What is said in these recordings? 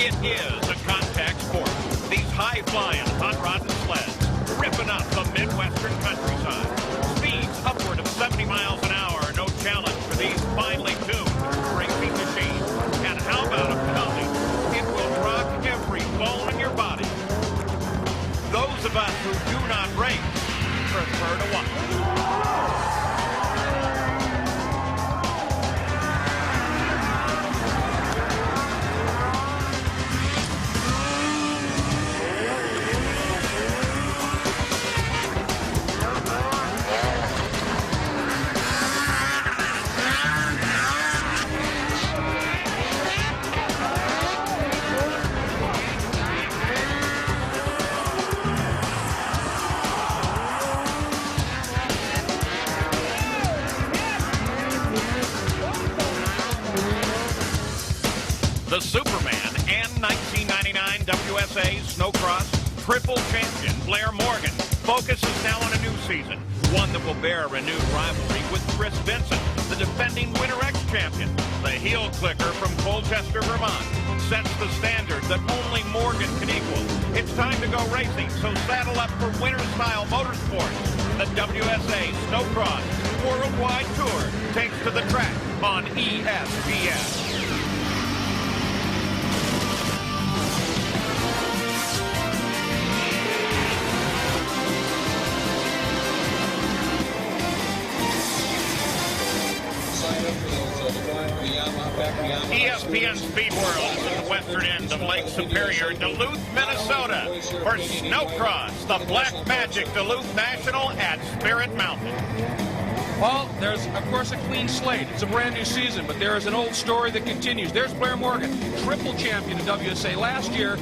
It is a contact sport. These high-flying hot rod and sleds ripping up the Midwestern countryside. Speeds upward of 70 miles an hour are no challenge for these finely tuned racing machines. And how about a pounding? It will rock every bone in your body. Those of us who do not race prefer to watch. The Superman and 1999 WSA Snocross triple champion Blair Morgan focuses now on a new season, one that will bear a renewed rivalry with Chris Vincent, the defending Winter X champion. The heel clicker from Colchester, Vermont, sets the standard that only Morgan can equal. It's time to go racing, so saddle up for winter-style motorsports. The WSA Snocross Worldwide Tour takes to the track on ESPN. ESPN Speed World is at the western end of Lake Superior, Duluth, Minnesota, for Snocross, the Black Magic Duluth National at Spirit Mountain. Well, there's, of course, a clean slate. It's a brand new season, but there is an old story that continues. There's Blair Morgan, triple champion in WSA last year,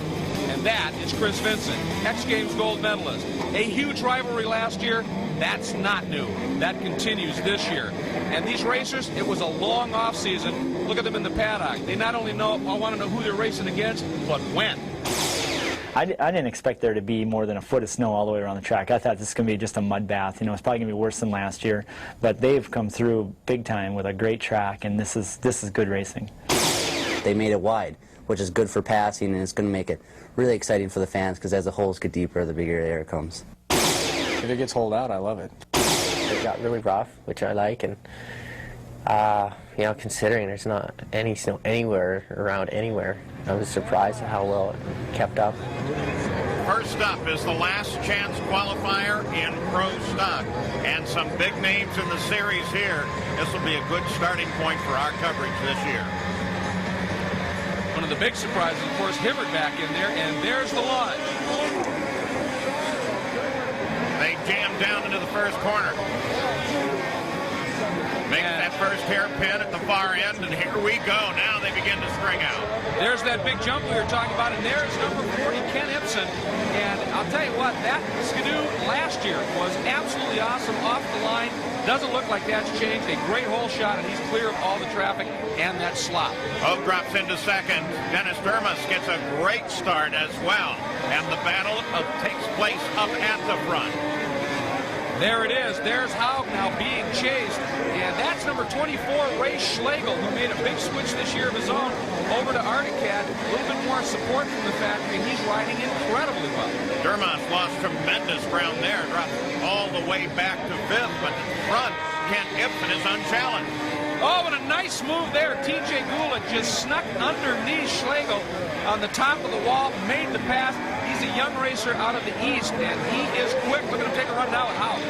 and that is Chris Vincent, X Games gold medalist. A huge rivalry last year. That's not new. That continues this year. And these racers, it was a long off season. Look at them in the paddock. They not only want to know who they're racing against, but when. I didn't expect there to be more than a foot of snow all the way around the track. I thought this was going to be just a mud bath. You know, it's probably going to be worse than last year. But they've come through big time with a great track, and this is good racing. They made it wide, which is good for passing, and it's going to make it really exciting for the fans, because as the holes get deeper, the bigger the air comes. If it gets holed out, I love it. It got really rough, which I like, and you know, considering there's not any snow anywhere around anywhere, I was surprised at how well it kept up. First up is the last chance qualifier in pro stock, and some big names in the series here. This will be a good starting point for our coverage this year. One of the big surprises, of course, Hibbert back in there, and there's the launch. They jam down into the first corner. Make that first hairpin at the far end, and here we go. Now they begin to string out. There's that big jump we were talking about, and there's number 40, Ken Ibsen. And I'll tell you what, that skidoo last year was absolutely awesome off the line. Doesn't look like that's changed. A great hole shot, and he's clear of all the traffic and that slop. Hogue drops into second. Dennis Dermus gets a great start as well. And the battle takes place up at the front. There it is. There's Haug now being chased. And that's number 24, Ray Schlegel, who made a big switch this year of his own over to Arcticat. A little bit more support from the factory, and he's riding incredibly well. Dermas lost tremendous ground there, dropped all the way back to fifth, but in front, Kent Ibsen is unchallenged. Oh, and a nice move there. TJ Gula just snuck underneath Schlegel on the top of the wall, made the pass. He's a young racer out of the east, and he is quick. Look at him take a run now at Haug.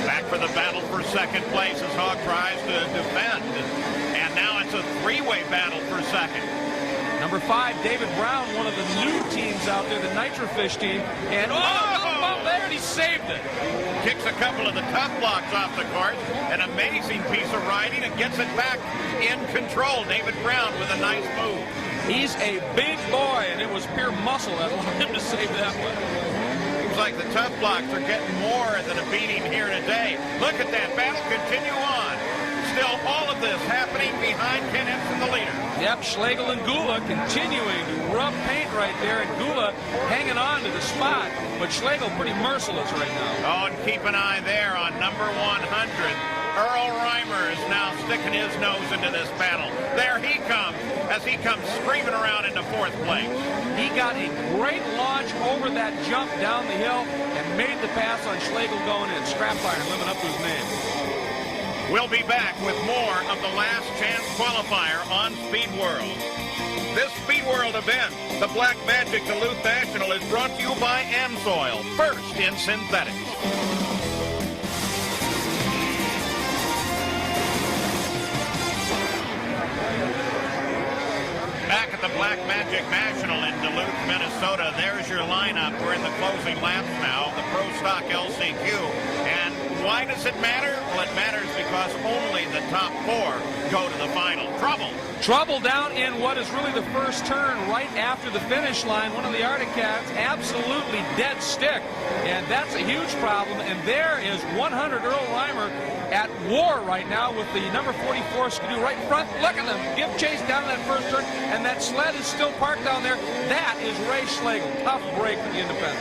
Back for the battle for second place as Haug tries to defend. And now it's a three-way battle for second. Number 5, David Brown, one of the new teams out there, the Nitrofish team. And oh, there, and he saved it. Kicks a couple of the tough blocks off the course. An amazing piece of riding and gets it back in control. David Brown with a nice move. He's a big boy, and it was pure muscle that allowed him to save that one. Seems like the tough blocks are getting more than a beating here today. Look at that battle continue on. Still all of this happening behind Ken Ibsen, the leader. Yep, Schlegel and Gula continuing to rub paint right there, and Gula hanging on to the spot, but Schlegel pretty merciless right now. Oh, and keep an eye there on number 100. Earl Reimer is now sticking his nose into this battle. There he comes, as he comes screaming around into fourth place. He got a great launch over that jump down the hill and made the pass on Schlegel going in. Scrap iron living up to his name. We'll be back with more of the Last Chance Qualifier on Speed World. This Speed World event, the Black Magic Duluth National, is brought to you by Amsoil, first in synthetics. Back at the Black Magic National in Duluth, Minnesota, there's your lineup. We're in the closing laps now, the Pro Stock LCQ. And why does it matter? Well, it matters because only the top 4 go to the final. Trouble down in what is really the first turn right after the finish line. One of the Arctic Cats absolutely dead stick, and that's a huge problem. And there is 100 Earl Reimer at war right now with the number 44 Skidoo right in front. Look at them give chase down in that first turn, and that sled is still parked down there. That is Ray Schlegel. Tough break for the independent.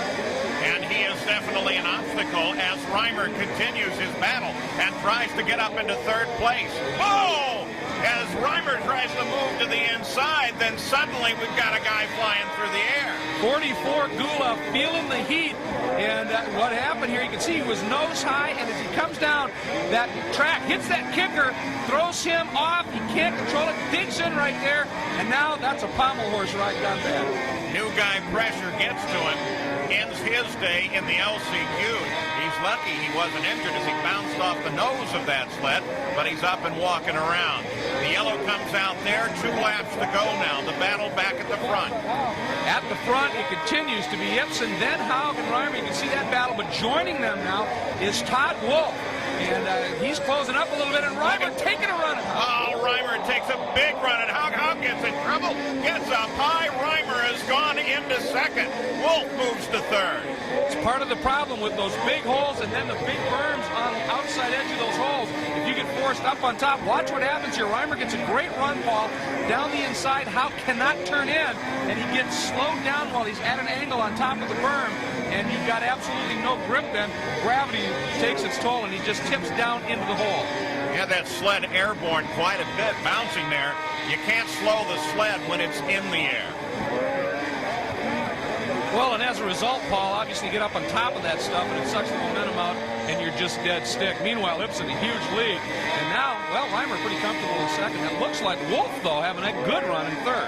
And he is definitely an obstacle as Reimer continues his battle and tries to get up into third place. Oh! As Reimer tries to move to the inside, then suddenly we've got a guy flying through the air. 44 Gula feeling the heat, and what happened here, you can see he was nose high, and as he comes down that track, hits that kicker, throws him off, he can't control it, digs in right there, and now that's a pommel horse ride down there. New guy pressure gets to him, ends his day in the LCQ. He's lucky he wasn't injured as he bounced off the nose of that sled, but he's up and walking around. The yellow comes out there, 2 laps to go now. The battle back at the front. At the front, it continues to be Ibsen, then Haug and Reimer. You can see that battle, but joining them now is Todd Wolf. And he's closing up a little bit, and Reimer taking a run at Haug. Oh, Reimer takes a big run at Haug. Haug gets in trouble, gets up high. Reimer has gone into second. Wolf moves to third. It's part of the problem with those big holes and then the big berms on the outside edge of those holes. If you get forced up on top, watch what happens here. Reimer gets a great run, Paul, down the inside. Haug cannot turn in, and he gets slowed down while he's at an angle on top of the berm, and you've got absolutely no grip then. Gravity takes its toll, and he just tips down into the hole. Yeah, that sled airborne quite a bit, bouncing there. You can't slow the sled when it's in the air. Well, and as a result, Paul, obviously you get up on top of that stuff, and it sucks the momentum out, and you're just dead stick. Meanwhile, Ibsen, a huge lead. And now, well, Reimer pretty comfortable in second. It looks like Wolf, though, having a good run in third.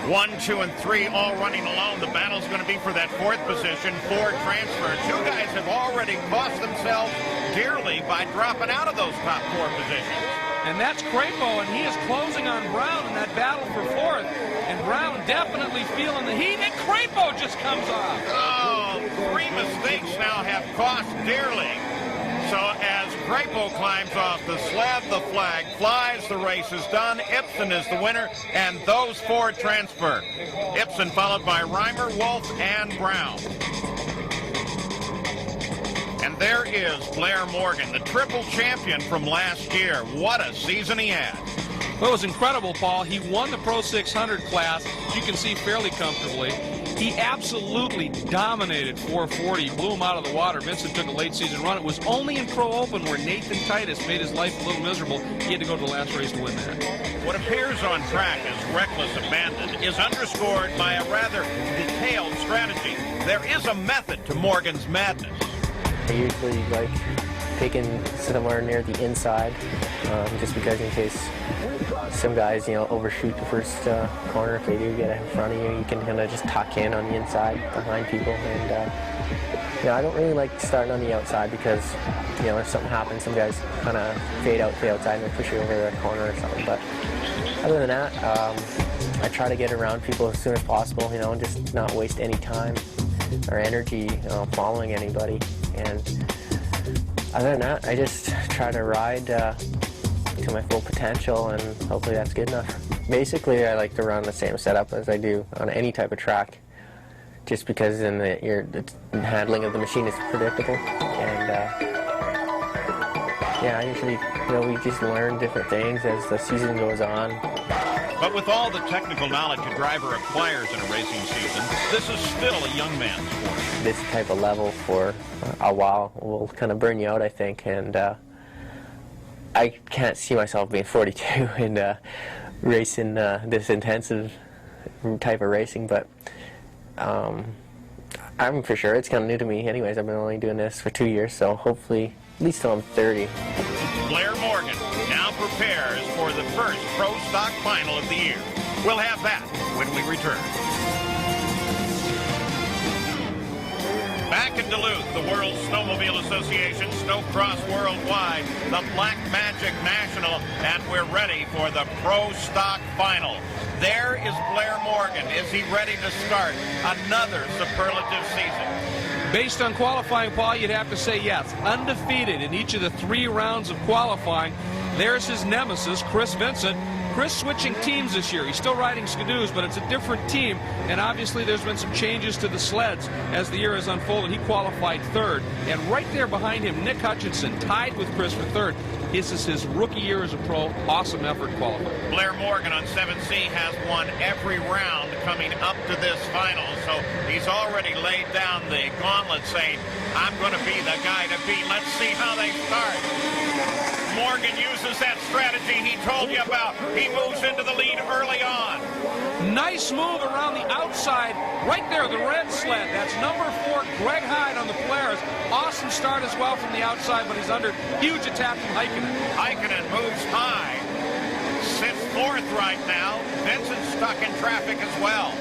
1, 2, and 3 all running alone. The battle's going to be for that 4th position, 4 transfer. 2 guys have already cost themselves dearly by dropping out of those top 4 positions. And that's Crapo, and he is closing on Brown in that battle for 4th. And Brown definitely feeling the heat, and Crapo just comes off. Oh, 3 mistakes now have cost dearly. So as Crapo climbs off the sled, the flag flies, the race is done. Ibsen is the winner, and those 4 transfer. Ibsen followed by Reimer, Wolf, and Brown. And there is Blair Morgan, the triple champion from last year. What a season he had. Well, it was incredible, Paul. He won the Pro 600 class, as you can see, fairly comfortably. He absolutely dominated 440, blew him out of the water. Vincent took a late season run. It was only in Pro Open where Nathan Titus made his life a little miserable. He had to go to the last race to win that. What appears on track as reckless abandon is underscored by a rather detailed strategy. There is a method to Morgan's madness. I usually like picking somewhere near the inside, just because in case some guys, overshoot the first corner. If they do get in front of you, you can kind of just tuck in on the inside behind people. And I don't really like starting on the outside because, if something happens, some guys kind of fade out to the outside and they push you over the corner or something. But other than that, I try to get around people as soon as possible, and just not waste any time or energy following anybody. And other than that, I just try to ride to my full potential, and hopefully that's good enough. Basically, I like to run the same setup as I do on any type of track, just because then the handling of the machine is predictable. And I usually, we just learn different things as the season goes on. But with all the technical knowledge a driver acquires in a racing season, this is still a young man's sport. This type of level for a while will kind of burn you out, I think, and I can't see myself being 42 and racing this intensive type of racing, but I'm for sure it's kind of new to me. Anyways, I've been only doing this for 2 years, so hopefully at least till I'm 30. Blair Morgan now prepares for the first Pro Stock Final of the year. We'll have that when we return. Back in Duluth, the World Snowmobile Association Snowcross Worldwide, the Black Magic National, and we're ready for the Pro Stock Final. There is Blair Morgan. Is he ready to start another superlative season? Based on qualifying, Paul, you'd have to say yes. Undefeated in each of the 3 rounds of qualifying. There's his nemesis, Chris Vincent. Chris switching teams this year. He's still riding Skidoos, but it's a different team. And obviously there's been some changes to the sleds as the year has unfolded. He qualified 3rd. And right there behind him, Nick Hutchinson, tied with Chris for 3rd. This is his rookie year as a pro. Awesome effort qualifying. Blair Morgan on 7C has won every round coming up to this final. So he's already laid down the gauntlet saying, I'm going to be the guy to beat. Let's see how they start. Morgan uses that strategy he told you about. He moves into the lead early on. Nice move around the outside. Right there, the red sled. That's number 4, Greg Hyde on the Polaris. Awesome start as well from the outside, but he's under huge attack from Heikkinen. Heikkinen moves high. Sits 4th right now. Vincent stuck in traffic as well.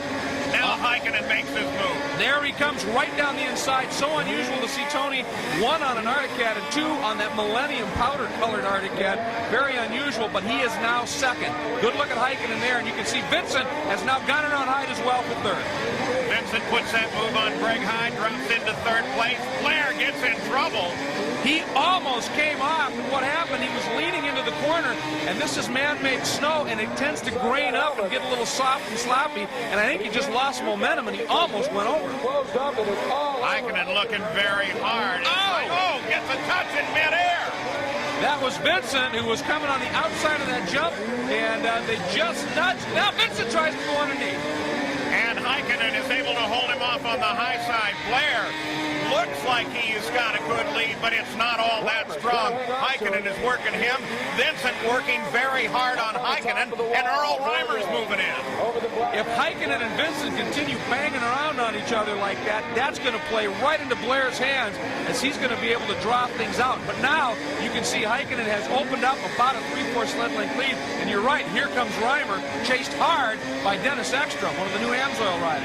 Now Heikkinen makes his move. There he comes right down the inside. So unusual to see Tony 1 on an Arctic Cat and 2 on that Millennium powder-colored Arctic Cat. Very unusual, but he is now 2nd. Good look at Heikkinen there, and you can see Vincent has now got it on Hyde as well for 3rd. Vincent puts that move on Greg Hyde, drops into 3rd place. Blair gets in trouble. He almost came off, and what happened, he was leaning into the corner, and this is man-made snow, and it tends to grain up and get a little soft and sloppy, and I think he just lost momentum, and he almost went over. Heikkinen looking very hard. Gets a touch in midair. That was Vincent, who was coming on the outside of that jump, and they just nudged. Now Vincent tries to go underneath. And Heikkinen is able to hold him off on the high side. Blair looks like he's got a good lead, but it's not all that strong. Heikkinen is working him. Vincent working very hard on Heikkinen, and Earl Reimer's moving in. If Heikkinen and Vincent continue banging around on each other like that, that's going to play right into Blair's hands as he's going to be able to draw things out. But now you can see Heikkinen has opened up about a 3/4 sled length lead, and you're right, here comes Reimer, chased hard by Dennis Ekstrom, one of the new Amsoil riders.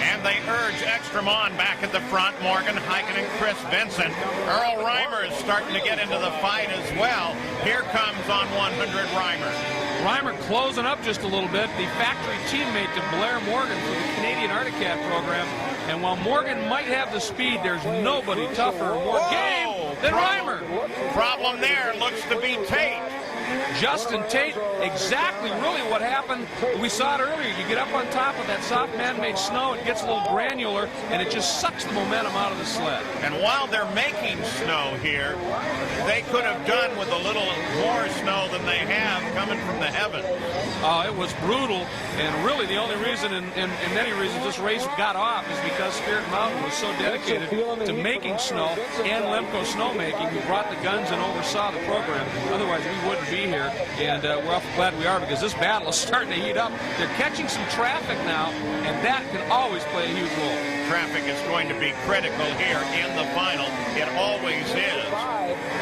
And they urge Ekstrom on back at the front. Morgan, Heikkinen, Chris Vincent. Earl Reimer is starting to get into the fight as well. Here comes on 100 Reimer. Reimer closing up just a little bit, the factory teammate to Blair Morgan for the Canadian Arctic Cat program. And while Morgan might have the speed, there's nobody tougher or more game than Reimer. Problem there looks to be Tate. Justin Tate, exactly really what happened. We saw it earlier. You get up on top of that soft man-made snow, it gets a little granular, and it just sucks the momentum out of the sled. And while they're making snow here, they could have done with a little more snow than they have coming from the heavens. It was brutal, and really the only reason, and many reasons, this race got off is because Spirit Mountain was so dedicated to making snow and Lemco snowmaking, who brought the guns and oversaw the program. Otherwise, we wouldn't be here, and we're awful glad we are, because this battle is starting to heat up. They're catching some traffic now, and that can always play a huge role. Traffic is going to be critical here in the final. It always is.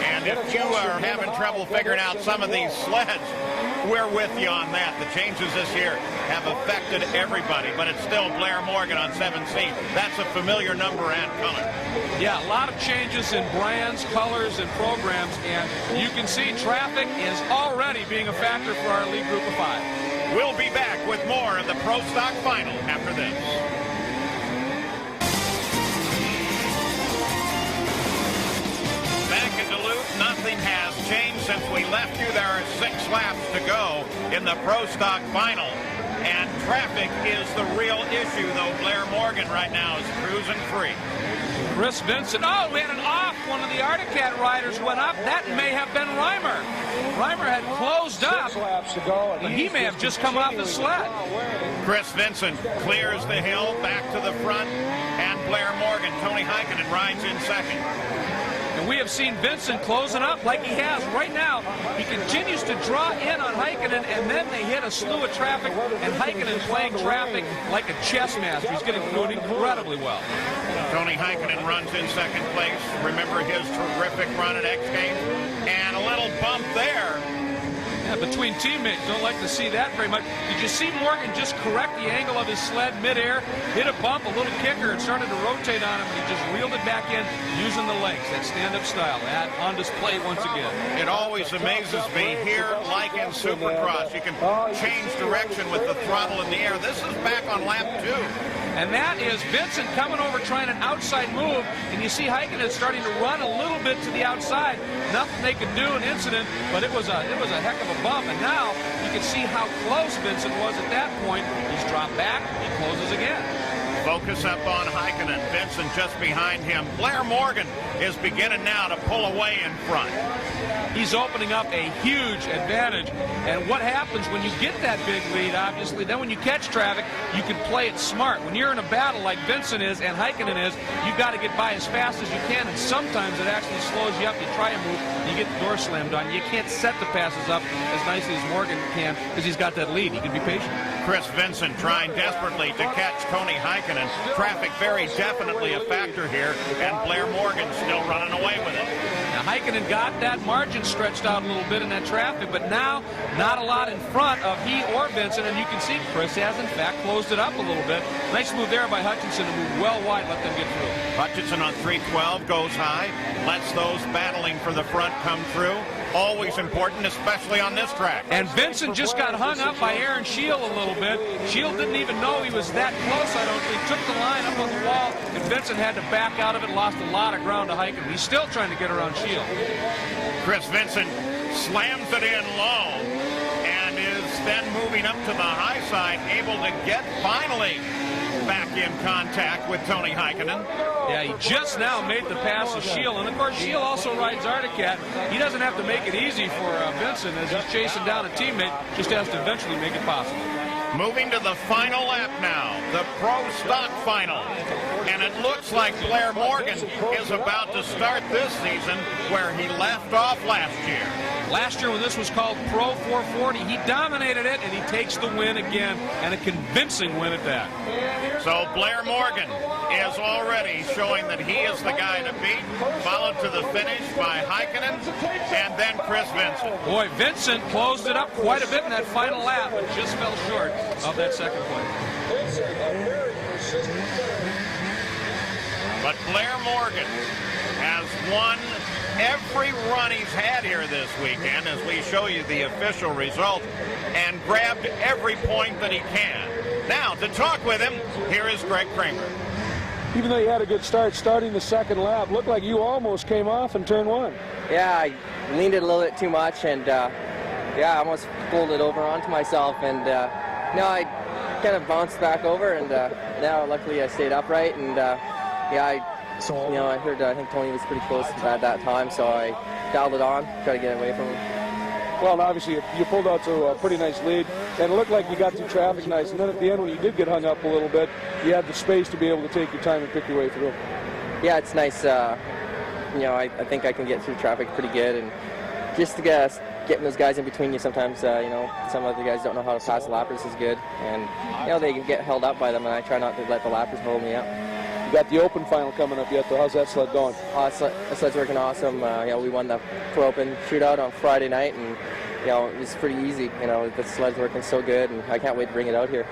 And if you are having trouble figuring out some of these sleds, we're with you on that. The changes this year have affected everybody, but it's still Blair Morgan on 7C. That's a familiar number and color. Yeah, a lot of changes in brands, colors, and programs, and you can see traffic is already being a factor for our lead group of 5. We'll be back with more of the Pro Stock Final after this. Back in Duluth, nothing has changed since we left you. There are 6 laps to go in the Pro Stock Final. And traffic is the real issue, though. Blair Morgan right now is cruising free. Chris Vincent, and off one of the Arctic Cat riders went up. That may have been Reimer. Reimer had closed up, but he may have just come off the sled. Chris Vincent clears the hill back to the front, and Blair Morgan, Tony Heikkinen rides in second. And And we have seen Vincent closing up like he has right now. He continues to draw in on Heikkinen, and then they hit a slew of traffic, and Heikkinen playing traffic like a chess master. He's doing incredibly well. Tony Heikkinen runs in second place. Remember his terrific run at X Games? And a little bump there. Yeah, between teammates, don't like to see that very much. Did you see Morgan just correct the angle of his sled midair, hit a bump, a little kicker, and started to rotate on him, and he just reeled it back in using the legs, that stand-up style. That on display once again. It always amazes me here, like in Supercross, you can change direction with the throttle in the air. This is back on lap 2. And that is Vincent coming over trying an outside move, and you see Heikkinen starting to run a little bit to the outside. Nothing they could do, an incident, but it was a heck of a bump. And now you can see how close Vincent was at that point. He's dropped back, he closes again. Focus up on Heikkinen. Vincent just behind him. Blair Morgan is beginning now to pull away in front. He's opening up a huge advantage. And what happens when you get that big lead, obviously, then when you catch traffic, you can play it smart. When you're in a battle like Vincent is and Heikkinen is, you've got to get by as fast as you can, and sometimes it actually slows you up. You try a move, you get the door slammed on. You can't set the passes up as nicely as Morgan can because he's got that lead. He can be patient. Chris Vincent trying desperately to catch Tony Heikkinen. Traffic very definitely a factor here, and Blair Morgan still running away with it. Now, Heikkinen got that margin stretched out a little bit in that traffic, but now not a lot in front of he or Vincent, and you can see Chris has, in fact, closed it up a little bit. Nice move there by Hutchinson to move well wide, let them get through. Hutchinson on 312 goes high, lets those battling for the front come through. Always important, especially on this track. And Vincent just got hung up by Aaron Shield a little bit. Shield didn't even know he was that close, I don't think. Took the line up on the wall, and Vincent had to back out of it, lost a lot of ground to Heikkinen. He's still trying to get around Shield. Chris Vincent slams it in low and is then moving up to the high side, able to get finally back in contact with Tony Heikkinen. Yeah, he just now made the pass to Shield, and of course Shield also rides Articat. He doesn't have to make it easy for Vincent as he's chasing down a teammate, just has to eventually make it possible. Moving to the final lap now, the Pro Stock Final. And it looks like Blair Morgan is about to start this season where he left off last year. Last year when this was called Pro 440, he dominated it, and he takes the win again, and a convincing win at that. So Blair Morgan is already showing that he is the guy to beat, followed to the finish by Heikkinen and then Chris Vincent. Boy, Vincent closed it up quite a bit in that final lap, but just fell short of that second place. But Blair Morgan has won every run he's had here this weekend as we show you the official result, and grabbed every point that he can. Now, to talk with him, here is Greg Kramer. Even though you had a good start starting the second lap, looked like you almost came off in turn one. Yeah, I leaned it a little bit too much, and yeah, I almost pulled it over onto myself, and now I kind of bounced back over, and now luckily I stayed upright, and yeah, I heard I think Tony was pretty close at that time, so I dialed it on, tried to get away from him. Well, and obviously you pulled out to a pretty nice lead, and it looked like you got through traffic nice, and then at the end when you did get hung up a little bit, you had the space to be able to take your time and pick your way through. Yeah, it's nice. I think I can get through traffic pretty good, and just to getting those guys in between you sometimes, some other guys don't know how to pass the lappers is good, and they can get held up by them, and I try not to let the lappers hold me up. You got the Open final coming up yet, though. How's that sled going? The sled's working awesome. We won the Pro Open shootout on Friday night, and it was pretty easy. The sled's working so good, and I can't wait to bring it out here.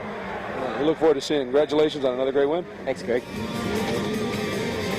We look forward to seeing. Congratulations on another great win. Thanks, Greg.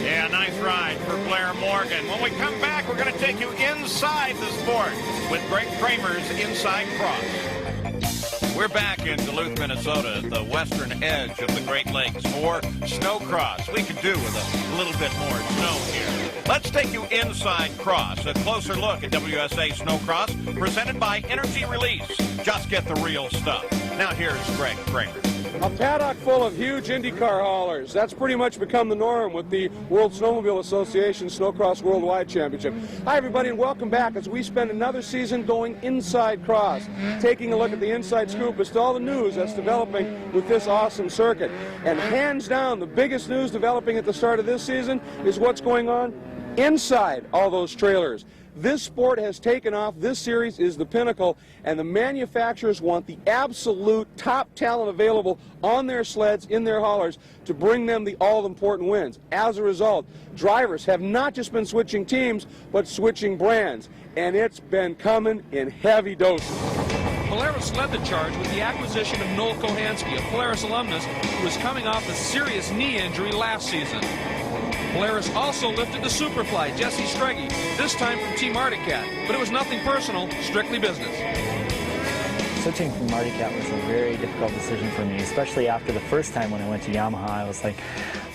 Yeah, nice ride for Blair Morgan. When we come back, we're going to take you inside the sport with Greg Kramer's Inside Cross. We're back in Duluth, Minnesota, the western edge of the Great Lakes for Snowcross. We could do with a little bit more snow here. Let's take you inside Cross, a closer look at WSA Snocross, presented by Energy Release. Just get the real stuff. Now here's Greg Kramer. A paddock full of huge IndyCar haulers. That's pretty much become the norm with the World Snowmobile Association Snowcross Worldwide Championship. Hi, everybody, and welcome back as we spend another season going inside Cross, taking a look at the inside scoop as to all the news that's developing with this awesome circuit. And hands down, the biggest news developing at the start of this season is what's going on inside all those trailers. This sport has taken off. This series is the pinnacle, and the manufacturers want the absolute top talent available on their sleds, in their haulers, to bring them the all-important wins. As a result, drivers have not just been switching teams, but switching brands, and it's been coming in heavy doses. Polaris led the charge with the acquisition of Noel Kohansky, a Polaris alumnus who was coming off a serious knee injury last season. Polaris also lifted the Superfly, Jesse Streggy, this time from Team Arctic Cat, but it was nothing personal, strictly business. Switching from Arctic Cat was a very difficult decision for me, especially after the first time when I went to Yamaha. I was like,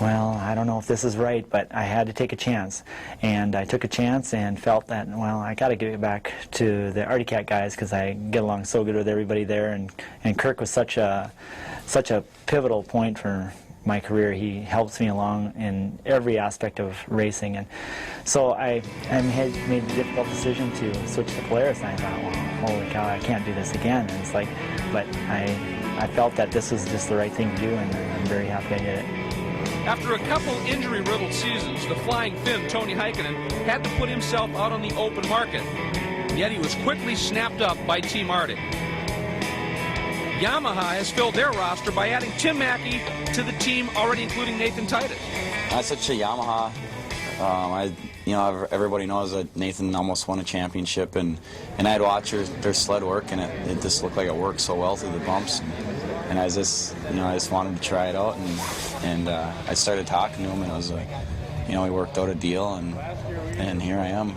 well, I don't know if this is right, but I had to take a chance. And I took a chance and felt that, well, I got to give it back to the Arctic Cat guys because I get along so good with everybody there. And Kirk was such a pivotal point for my career. He helps me along in every aspect of racing, and so I made the difficult decision to switch to Polaris, and I thought, well, holy cow, I can't do this again. And it's like, but I felt that this was just the right thing to do, and I'm very happy I did it. After a couple injury-riddled seasons, the Flying Finn, Tony Heikkinen, had to put himself out on the open market, yet he was quickly snapped up by Team Arctic. Yamaha has filled their roster by adding Tim Mackey to the team, already including Nathan Titus. I switched to Yamaha. Everybody knows that Nathan almost won a championship, and I'd watch their sled work, and it just looked like it worked so well through the bumps, and I just wanted to try it out, and I started talking to him, and I was like, we worked out a deal, and here I am.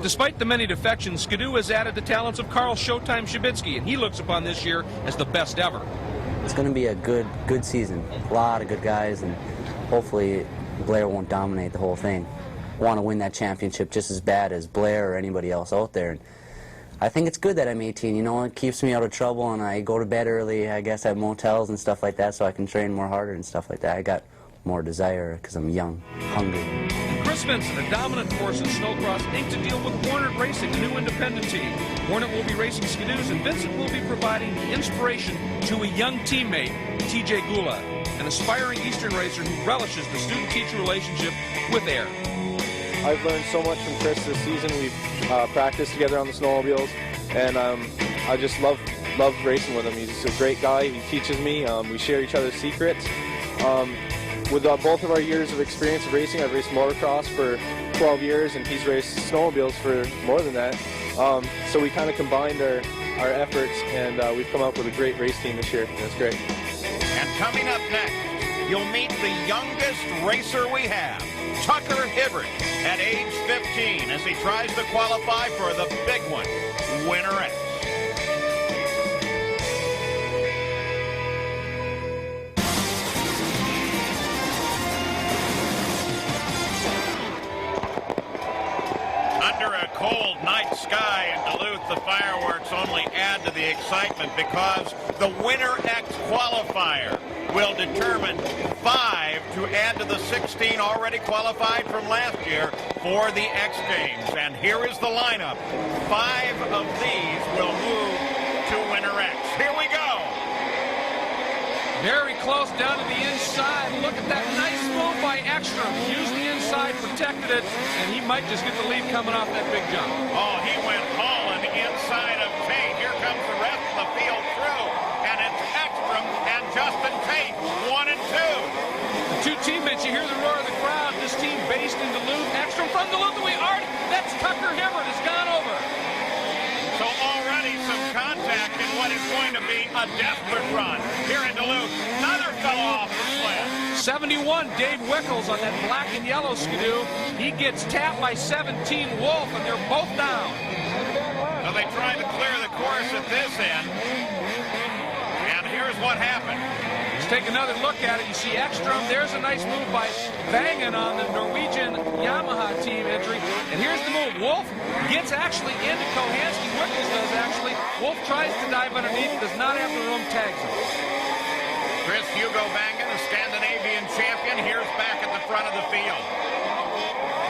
Despite the many defections, Skidoo has added the talents of Carl Showtime Shabitsky, and he looks upon this year as the best ever. It's going to be a good season. A lot of good guys, and hopefully Blair won't dominate the whole thing. I want to win that championship just as bad as Blair or anybody else out there. And I think it's good that I'm 18. It keeps me out of trouble, and I go to bed early, I guess, at motels and stuff like that, so I can train more harder and stuff like that. I got more desire because I'm young, hungry. Chris Vincent, a dominant force in snowcross, inked a deal with Hornet Racing, a new independent team. Hornet will be racing Skidoos, and Vincent will be providing inspiration to a young teammate, TJ Gula, an aspiring Eastern racer who relishes the student-teacher relationship with air. I've learned so much from Chris this season. We've practiced together on the snowmobiles, and I just love racing with him. He's a great guy. He teaches me. We share each other's secrets. With both of our years of experience of racing, I've raced motocross for 12 years, and he's raced snowmobiles for more than that. So we kind of combined our efforts, and we've come up with a great race team this year, and it's great. And coming up next, you'll meet the youngest racer we have, Tucker Hibbert, at age 15, as he tries to qualify for the big one, Winter X. Under a cold night sky in Duluth, the fireworks only add to the excitement because the Winter X qualifier will determine 5 to add to the 16 already qualified from last year for the X Games. And here is the lineup. 5 of these will move to Winter X. Here we go. Very close down to the inside. Look at that nice move by Ekstrom. Used the inside, protected it, and he might just get the lead coming off that big jump. Oh, he went hauling inside of Tate. Here comes the rest of the field through, and it's Ekstrom and Justin Tate, 1 and 2. The two teammates, you hear the roar of the crowd. This team based in Duluth. Ekstrom from Duluth, and that's Tucker Hibbert has gone over. So already some contact in what is going to be a desperate run here in Duluth. Another fellow off the sled. 71, Dave Wickles on that black and yellow Skidoo. He gets tapped by 17, Wolf, and they're both down. So they tried to clear the course at this end. And here's what happened. Let's take another look at it. You see Ekstrom. There's a nice move by Vangen on the Norwegian Yamaha team entry. And here's the move. Wolf gets actually into Kohansky. Wickles does actually. Wolf tries to dive underneath. Does not have the room. Tags him. Chris Hugo Vangen, the Scandinavian champion, here's back at the front of the field.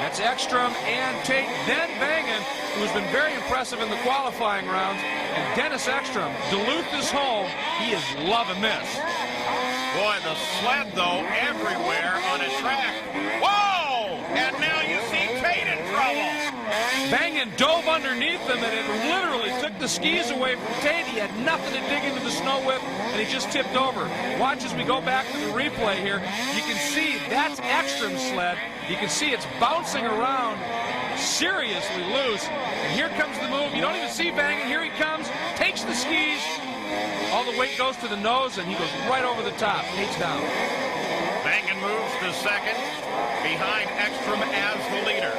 That's Ekstrom and Tate. Then Vangen, who's been very impressive in the qualifying rounds. And Dennis Ekstrom. Duluth is home. He is loving this. Boy, the sled, though, everywhere on a track. Whoa! And now you see Tate in Bangin dove underneath him, and it literally took the skis away from Tate. He had nothing to dig into the snow with, and he just tipped over. Watch as we go back to the replay here. You can see that's Ekstrom's sled. You can see it's bouncing around seriously loose. And here comes the move. You don't even see Bangin. Here he comes, takes the skis. All the weight goes to the nose, and he goes right over the top. Tate's down. Bangin moves to second, behind Ekstrom as the leader.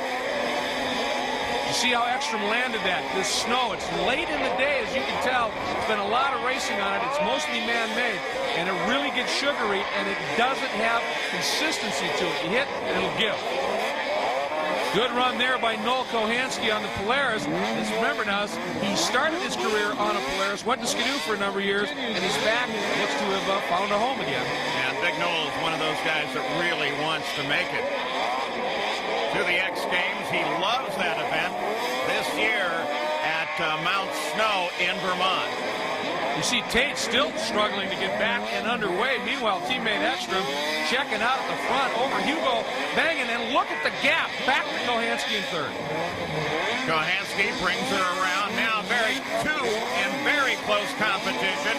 You see how Ekstrom landed that. This snow, it's late in the day, as you can tell. There's been a lot of racing on it. It's mostly man-made, and it really gets sugary, and it doesn't have consistency to it. You hit, and it'll give. Good run there by Noel Kohansky on the Polaris. Let's remember now, he started his career on a Polaris, went to Skidoo for a number of years, and he's back and looks to have found a home again. And Big Noel is one of those guys that really wants to make it to the X Games. He loves that event this year at Mount Snow in Vermont. You see Tate still struggling to get back and underway. Meanwhile, teammate Ekstrom checking out at the front over Hugo Bangin, and look at the gap. Back to Kohansky in third. Kohansky brings her around now, two in very close competition.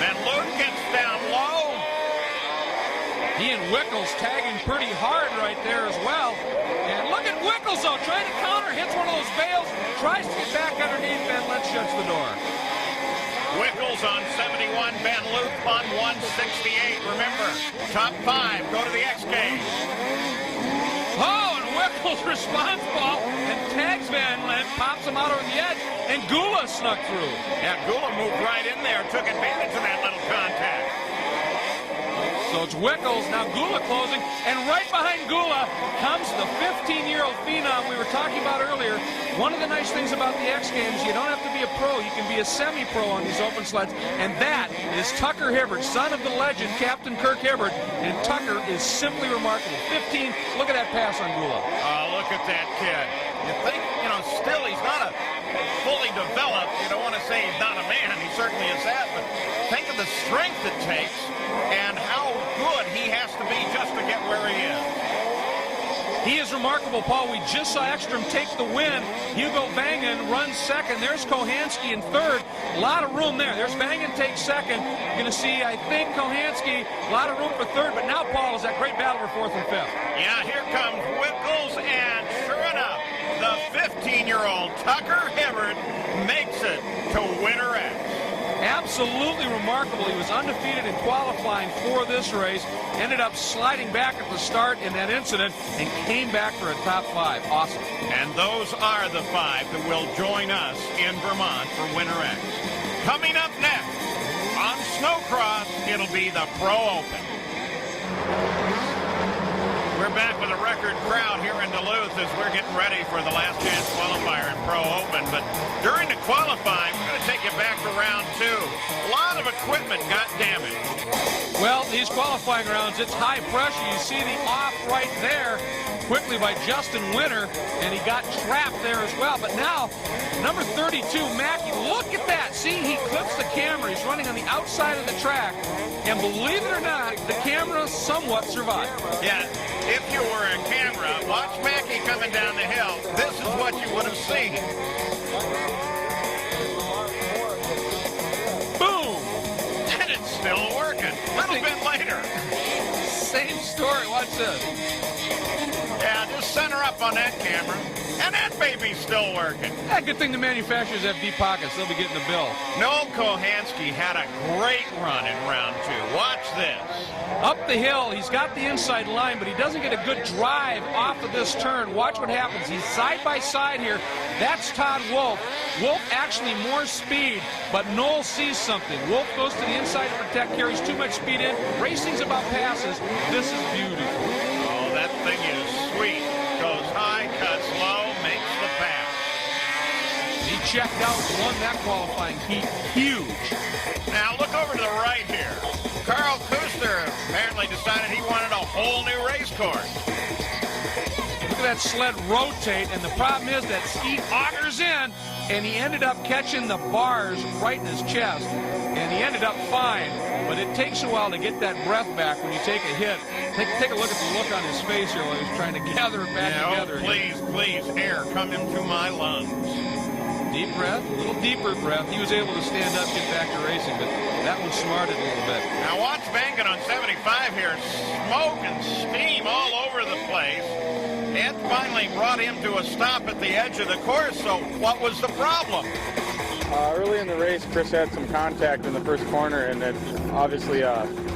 Then Luke gets down low. He and Wickles tagging pretty hard right there as well. And look at Wickles, though, trying to counter, hits one of those bales, tries to get back underneath, and Lentz shuts the door. Wickles on 71, Ben Luke on 168. Remember, top 5 go to the X Games. Oh, and Wickles responds ball and tags Van Lent, pops him out over the edge, and Gula snuck through. Yeah, Gula moved right in there, took advantage of that little contact. So it's Wickles, now Gula closing, and right behind Gula comes the 15-year-old phenom we were talking about earlier. One of the nice things about the X Games, you don't have to be a pro, you can be a semi-pro on these open sleds, and that is Tucker Hibbert, son of the legend, Captain Kirk Hibbert, and Tucker is simply remarkable. 15, look at that pass on Gula. Oh, look at that kid. You think, still he's not a fully developed, you don't want to say he's not a man, he certainly is that, but think of the strength it takes and how good he has to be just to get where he is. He is remarkable, Paul. We just saw Ekstrom take the win. Hugo Bangin runs second. There's Kohansky in third. A lot of room there. There's Bangin takes second. You're going to see, I think, Kohansky, a lot of room for third. But now, Paul, is that great battle for fourth and fifth. Yeah, here comes Wickles, and sure enough, the 15-year-old Tucker Hibbert makes it to Winter X. Absolutely remarkable. He was undefeated in qualifying for this race, ended up sliding back at the start in that incident, and came back for a top 5. Awesome. And those are the 5 that will join us in Vermont for Winter X. Coming up next on Snowcross, it'll be the Pro Open. We're back with a record crowd here in Duluth as we're getting ready for the last chance qualifier in Pro Open. But during the qualifying, we're going to take you back to round 2. A lot of equipment got damaged. Well, these qualifying rounds, it's high pressure. You see the off right there quickly by Justin Winter, and he got trapped there as well. But now, number 32, Mackey, look at that. See, he clips the camera. He's running on the outside of the track. And believe it or not, the camera somewhat survived. Yeah, if you were a camera, watch Mackey coming down the hill. This is what you would have seen. Boom! And it's still working. A little bit later. Same story. Watch this. Yeah, just center up on that camera. And that baby's still working. Yeah, good thing the manufacturers have deep pockets. They'll be getting the bill. Noel Kohansky had a great run in round 2. Watch this. Up the hill, he's got the inside line, but he doesn't get a good drive off of this turn. Watch what happens. He's side by side here. That's Todd Wolf. Wolf actually more speed, but Noel sees something. Wolf goes to the inside to protect, carries too much speed in. Racing's about passes. This is beautiful. Oh, that thing is sweet. Goes high, cuts low, makes the pass. He checked out and won that qualifying heat. Huge. Now look over to the right here. Carl Kuster apparently decided he wanted a whole new race course. Look at that sled rotate, and the problem is that ski augers in, and he ended up catching the bars right in his chest. And and he ended up fine. But it takes a while to get that breath back when you take a hit. Take a look at the look on his face here while he was trying to gather it back together. Please, please, air, come into my lungs. Deep breath, a little deeper breath. He was able to stand up, get back to racing, but that one smarted a little bit. Now watch Bangan on 75 here, smoke and steam all over the place. Ed finally brought him to a stop at the edge of the course, so what was the problem? Early in the race, Chris had some contact in the first corner, and it obviously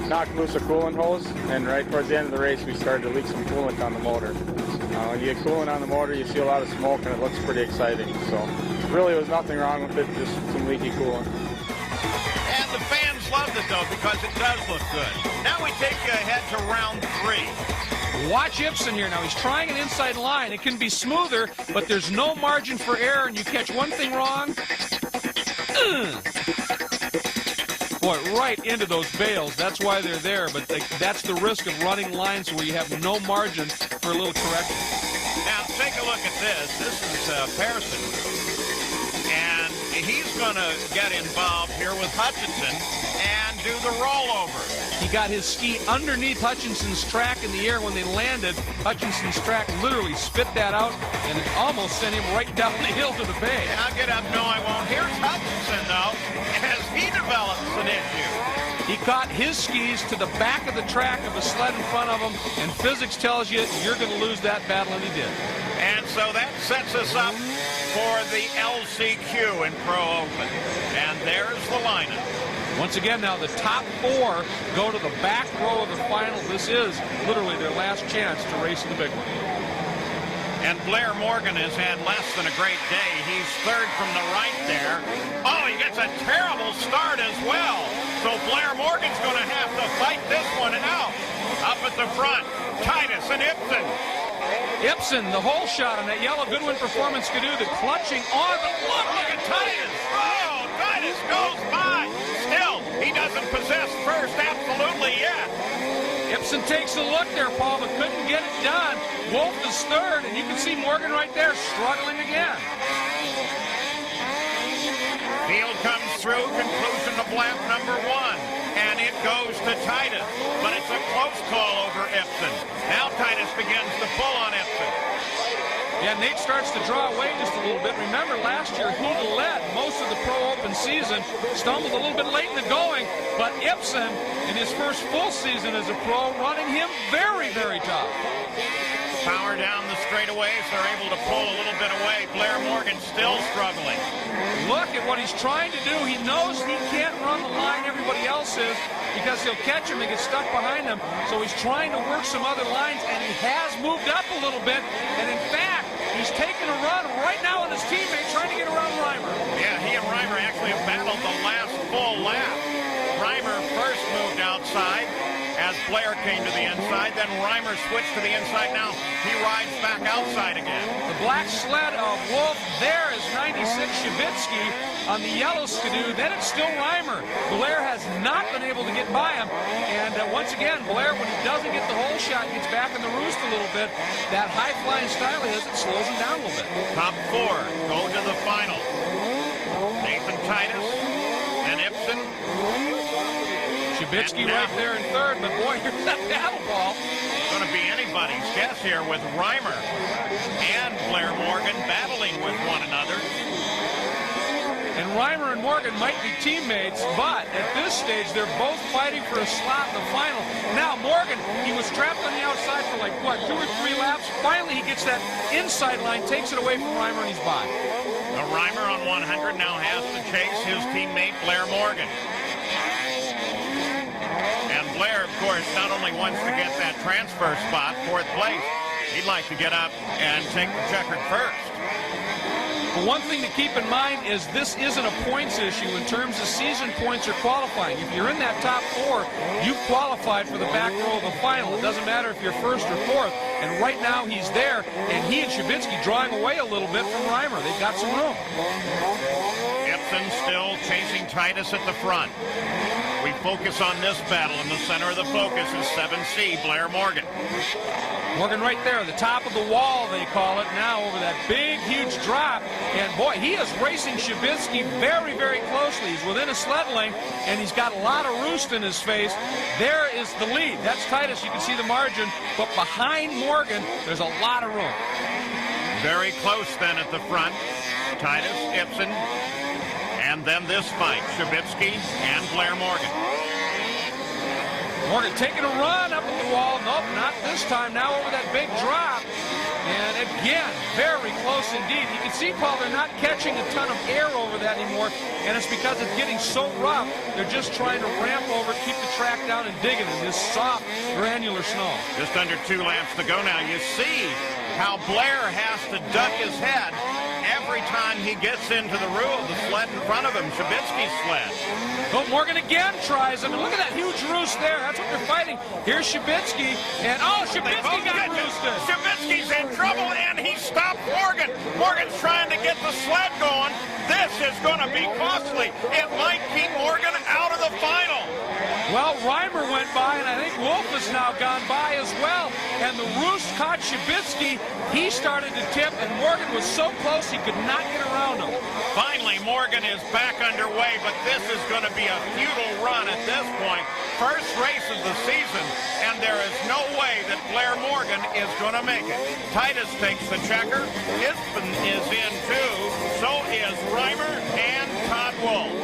knocked loose a coolant hose, and right towards the end of the race, we started to leak some coolant on the motor. When you get coolant on the motor, you see a lot of smoke, and it looks pretty exciting. So really, there was nothing wrong with it, just some leaky coolant. And the fans loved it, though, because it does look good. Now we take you ahead to round 3. Watch Ibsen here now. He's trying an inside line. It can be smoother, but there's no margin for error, and you catch one thing wrong. Boy, right into those bales. That's why they're there, but that's the risk of running lines where you have no margin for a little correction. Now, take a look at this. This is Pearson. And he's going to get involved here with Hutchinson and do the rollover. He got his ski underneath Hutchinson's track in the air when they landed. Hutchinson's track literally spit that out, and it almost sent him right down the hill to the bay. I'll get up. No, I won't. Here's Hutchinson, though, as he develops an issue. He caught his skis to the back of the track of a sled in front of him, and physics tells you you're going to lose that battle, and he did. And so that sets us up for the LCQ in Pro Open. And there's the lineup. Once again, now the top 4 go to the back row of the final. This is literally their last chance to race in the big one. And Blair Morgan has had less than a great day. He's third from the right there. Oh, he gets a terrible start as well. So Blair Morgan's going to have to fight this one out. Up at the front, Titus and Ibsen. Ibsen, the hole shot on that yellow Goodwin Performance Skidoo, the clutching on the look at Titus. Oh, Titus goes by. Still, he doesn't possess first absolutely yet. Ibsen takes a look there, Paul, but couldn't get it done. Wolf is third, and you can see Morgan right there struggling again. Field comes through, conclusion of lap number 1, and it goes to Titus, but it's a close call over Ibsen. Now Titus begins to pull on Ibsen. Yeah, Nate starts to draw away just a little bit. Remember, last year he led most of the Pro Open season, stumbled a little bit late in the going, but Ibsen, in his first full season as a pro, running him very, very tough. Power down the straightaways. They're able to pull a little bit away. Blair Morgan still struggling. Look at what he's trying to do. He knows he can't run the line everybody else is because he'll catch him and get stuck behind him. So he's trying to work some other lines, and he has moved up a little bit. And in fact, he's taking a run right now on his teammate trying to get around Reimer. Yeah, he and Reimer actually have battled the last full lap. Reimer first moved outside as Blair came to the inside. Then Reimer switched to the inside. Now he rides back outside again. The black sled of Wolf there is 96 Shavitsky on the yellow Skidoo. Then it's still Reimer. Blair has not been able to get by him. And once again, Blair, when he doesn't get the hole shot, gets back in the roost a little bit. That high-flying style of his, it slows him down a little bit. Top 4 go to the final. Nathan Titus and Ibsen. Shavitsky right there in third, but boy, here's that battle ball. It's going to be anybody's guess here with Reimer and Blair Morgan battling with one another. And Reimer and Morgan might be teammates, but at this stage, they're both fighting for a slot in the final. Now, Morgan, he was trapped on the outside for like, what, 2 or 3 laps? Finally, he gets that inside line, takes it away from Reimer, and he's by. Now, Reimer on 100 now has to chase his teammate Blair Morgan. And Blair, of course, not only wants to get that transfer spot, 4th place, he'd like to get up and take the checkered first. But one thing to keep in mind is this isn't a points issue in terms of season points or qualifying. If you're in that top 4, you've qualified for the back row of the final. It doesn't matter if you're 1st or 4th. And right now he's there, and he and Shavitsky drawing away a little bit from Reimer. They've got some room. Ibsen still chasing Titus at the front. We focus on this battle. In the center of the focus is 7C, Blair Morgan. Morgan right there, the top of the wall, they call it now, over that big, huge drop. And boy, he is racing Shabitsky very, very closely. He's within a sled length, and he's got a lot of roost in his face. There is the lead. That's Titus. You can see the margin. But behind Morgan, there's a lot of room. Very close then at the front. Titus, Ibsen, and then this fight, Shabitsky and Blair Morgan. Morgan taking a run up at the wall. Nope, not this time. Now over that big drop. And again, very close indeed. You can see, Paul, they're not catching a ton of air over that anymore. And it's because it's getting so rough, they're just trying to ramp over, keep the track down, and digging in this soft, granular snow. Just under 2 laps to go now. You see how Blair has to duck his head every time he gets into the rule of the sled in front of him, Shabitsky's sled. But Morgan again tries him, and look at that huge roost there. That's what they're fighting. Here's Shabitsky, and Shabitsky got roosted. Shabitsky's in trouble, and he stopped Morgan. Morgan's trying to get the sled going. This is going to be costly. It might keep Morgan out of the final. Well, Reimer went by, and I think Wolf has now gone by as well. And the roost caught Shabitsky. He started to tip, and Morgan was so close he could not get around him. Finally, Morgan is back underway, but this is going to be a futile run at this point. First race of the season, and there is no way that Blair Morgan is going to make it. Titus takes the checker. Ibsen is in too. So is Reimer and Todd Wolf.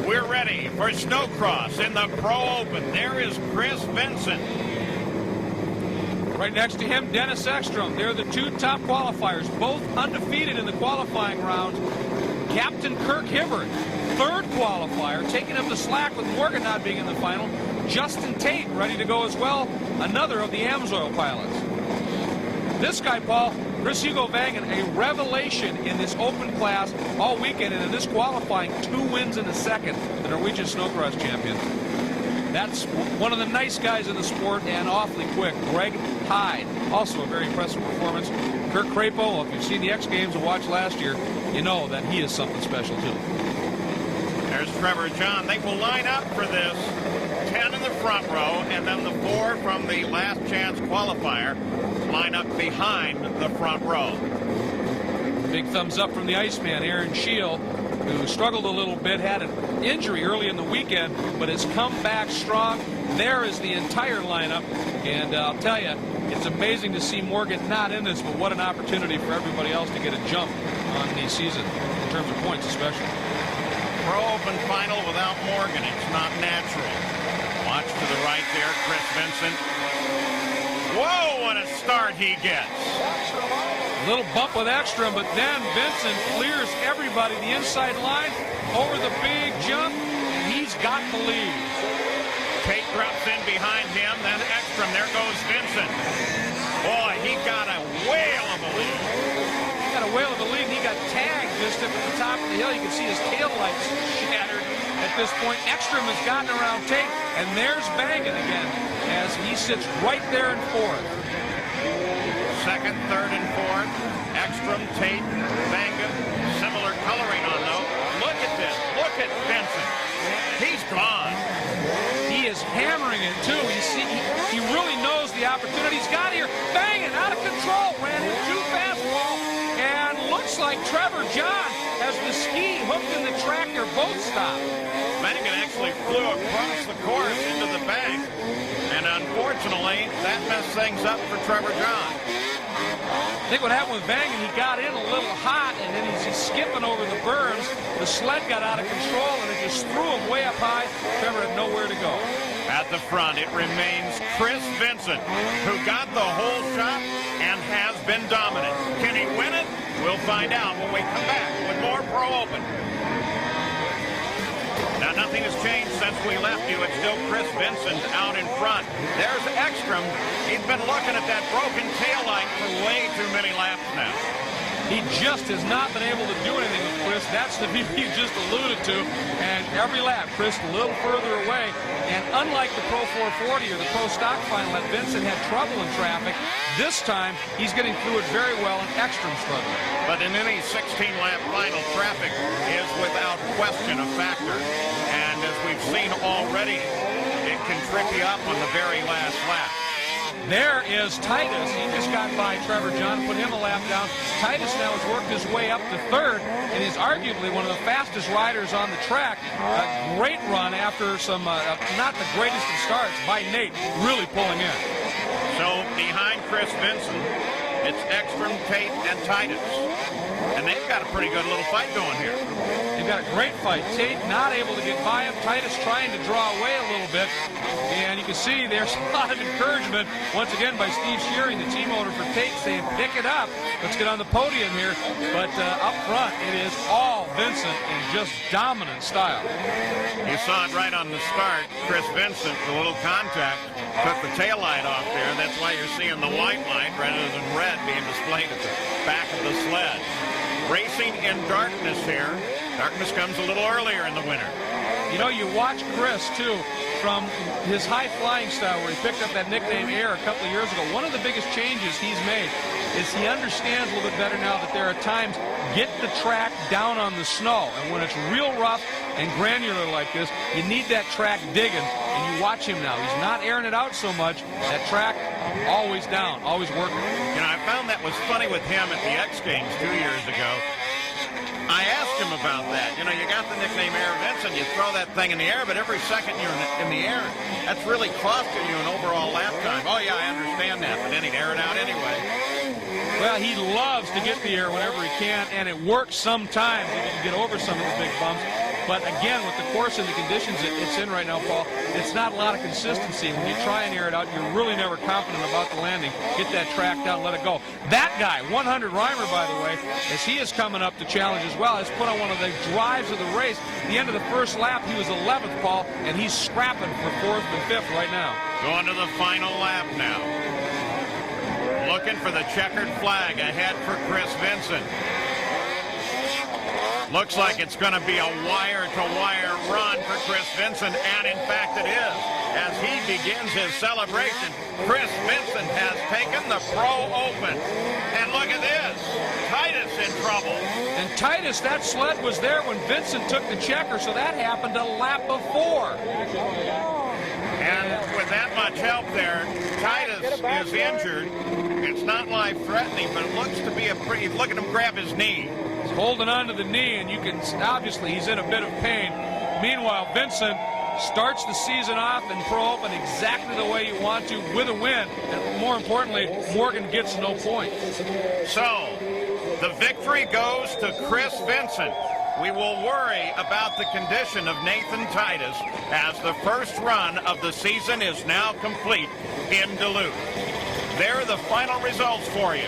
We're ready for Snocross in the Pro Open. There is Chris Vincent. Right next to him, Dennis Ekstrom. They're the 2 top qualifiers, both undefeated in the qualifying rounds. Captain Kirk Hibbert, 3rd qualifier, taking up the slack with Morgan not being in the final. Justin Tate ready to go as well, another of the Amsoil pilots. This guy, Paul, Chris Hugo Vangen, a revelation in this open class all weekend, and in this qualifying, 2 wins in a second, the Norwegian Snowcross champion. That's one of the nice guys in the sport and awfully quick. Greg Hyde, also a very impressive performance. Kurt Crapo, if you've seen the X Games and watched last year, you know that he is something special too. There's Trevor John. They will line up for this. 10 in the front row, and then the 4 from the last chance qualifier line up behind the front row. Big thumbs up from the Iceman, Aaron Scheel, who struggled a little bit, had an injury early in the weekend, but has come back strong. There is the entire lineup, and I'll tell you, it's amazing to see Morgan not in this, but what an opportunity for everybody else to get a jump on the season, in terms of points especially. Pro Open final without Morgan. It's not natural. Watch to the right there, Chris Vincent. Whoa, what a start he gets. A little bump with Ekstrom, but then Vincent clears everybody the inside line over the big jump, and he's got the lead. Tate drops in behind him, then Ekstrom. There goes Vincent. Boy, he got a whale of a lead. He got a whale of a lead, and he got tagged just at the top of the hill. You can see his tail lights shattered at this point. Ekstrom has gotten around Tate, and there's Vangen again as he sits right there in 4th. 2nd, 3rd, and 4th. Ekstrom, Tate, Vangen. Similar coloring on though. Look at this. Look at Vincent. He's gone. He is hammering it too. You see, he really knows the opportunity he's got here. Vangen out of control, ran in too fast, and looks like Trevor John has the ski hooked in the tractor. Both stopped. Vangen actually flew across the course into the bank, and unfortunately, that messed things up for Trevor John. I think what happened with Vangen, he got in a little hot, and then as he's skipping over the berms, the sled got out of control, and it just threw him way up high. Trevor had nowhere to go. At the front, it remains Chris Vincent, who got the whole shot and has been dominant. Can he win it? We'll find out when we come back with more Pro Open. Now, nothing has changed since we left you. It's still Chris Vincent out in front. There's Ekstrom. He's been looking at that broken taillight for way too many laps now. He just has not been able to do anything with Chris. That's the view you just alluded to. And every lap, Chris a little further away. And unlike the Pro 440 or the Pro Stock final that Vincent had trouble in traffic, this time he's getting through it very well and Ekstrom struggling. But in any 16-lap final, traffic is without question a factor. And as we've seen already, it can trip you up on the very last lap. There is Titus. He just got by Trevor John, put him a lap down. Titus now has worked his way up to third and is arguably one of the fastest riders on the track. A great run after some, not the greatest of starts by Nate, really pulling in. So behind Chris Vincent, it's Ekstrom, Tate, and Titus. And they've got a pretty good little fight going here. They've got a great fight. Tate not able to get by him. Titus trying to draw away a little bit. And you can see there's a lot of encouragement, once again, by Steve Shearing, the team owner for Tate, saying, pick it up. Let's get on the podium here. But up front, it is all Vincent in just dominant style. You saw it right on the start. Chris Vincent, a little contact, took the taillight off there. That's why you're seeing the white light rather than red being displayed at the back of the sled. Racing in darkness here. Darkness comes a little earlier in the winter. You know, you watch Chris, too, from his high-flying style where he picked up that nickname Air a couple of years ago. One of the biggest changes he's made is he understands a little bit better now that there are times get the track down on the snow. And when it's real rough and granular like this, you need that track digging. And you watch him now. He's not airing it out so much. That track always down, always working. You know, I found that was funny with him at the X Games 2 years ago. I asked him about that. You know, you got the nickname Air Vincent, you throw that thing in the air, but every second you're in the air, that's really costing you an overall lap time. Oh, yeah, I understand that, but then he'd air it out anyway. Well, he loves to get the air whenever he can, and it works sometimes if he can get over some of the big bumps. But again, with the course and the conditions it's in right now, Paul, it's not a lot of consistency. When you try and air it out, you're really never confident about the landing. Get that track down, let it go. That guy, 100 Reimer, by the way, as he is coming up to challenge as well, has put on one of the drives of the race. At the end of the first lap, he was 11th, Paul, and he's scrapping for 4th and 5th right now. Going to the final lap now. Looking for the checkered flag ahead for Chris Vincent. Looks like it's going to be a wire-to-wire run for Chris Vincent, and in fact it is. As he begins his celebration, Chris Vincent has taken the Pro Open. And look at this, Titus in trouble. And Titus, that sled was there when Vincent took the checker, so that happened a lap before. And with that much help there, Titus is injured. It's not life-threatening, but it looks to be a pretty... Look at him grab his knee. He's holding on to the knee, and you can... Obviously, he's in a bit of pain. Meanwhile, Vincent starts the season off in Pro Open exactly the way you want to, with a win. And more importantly, Morgan gets no points. So, the victory goes to Chris Vincent. We will worry about the condition of Nathan Titus as the first run of the season is now complete in Duluth. There are the final results for you,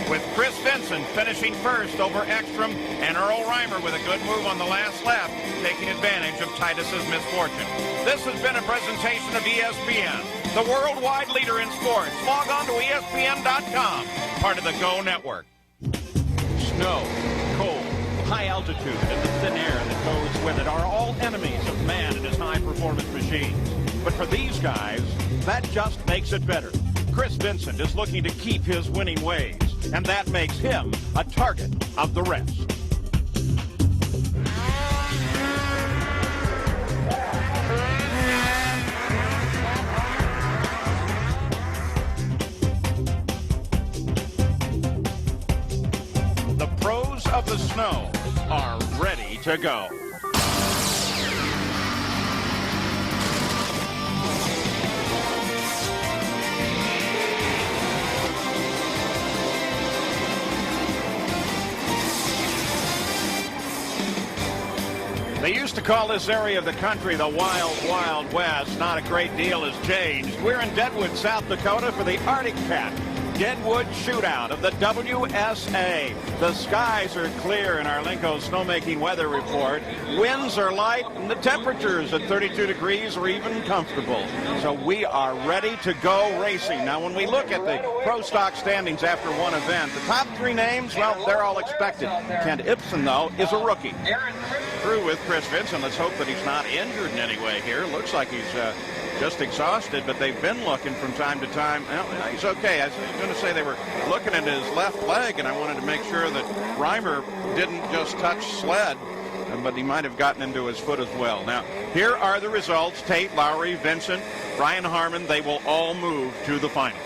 with Chris Vincent finishing first over Ekstrom and Earl Reimer with a good move on the last lap, taking advantage of Titus's misfortune. This has been a presentation of ESPN, the worldwide leader in sports. Log on to ESPN.com, part of the Go Network. Snow, cold, high altitude, and the thin air that goes with it are all enemies of man and his high-performance machines. But for these guys, that just makes it better. Chris Vincent is looking to keep his winning ways, and that makes him a target of the rest. The pros of the snow are ready to go. They used to call this area of the country the Wild, Wild West. Not a great deal has changed. We're in Deadwood, South Dakota for the Arctic Cat. Deadwood shootout of the WSA. The skies are clear in our Lincoln snowmaking weather report. Winds are light and the temperatures at 32 degrees are even comfortable. So we are ready to go racing. Now when we look at the pro stock standings after one event, the top three names, well, they're all expected. Kent Ibsen, though, is a rookie. Through with Chris Vincent. Let's hope that he's not injured in any way here. Looks like he's just exhausted, but they've been looking from time to time. Well, he's okay. I was going to say they were looking at his left leg, and I wanted to make sure that Reimer didn't just touch sled, but he might have gotten into his foot as well. Now, here are the results. Tate, Lowry, Vincent, Brian Harmon, they will all move to the final.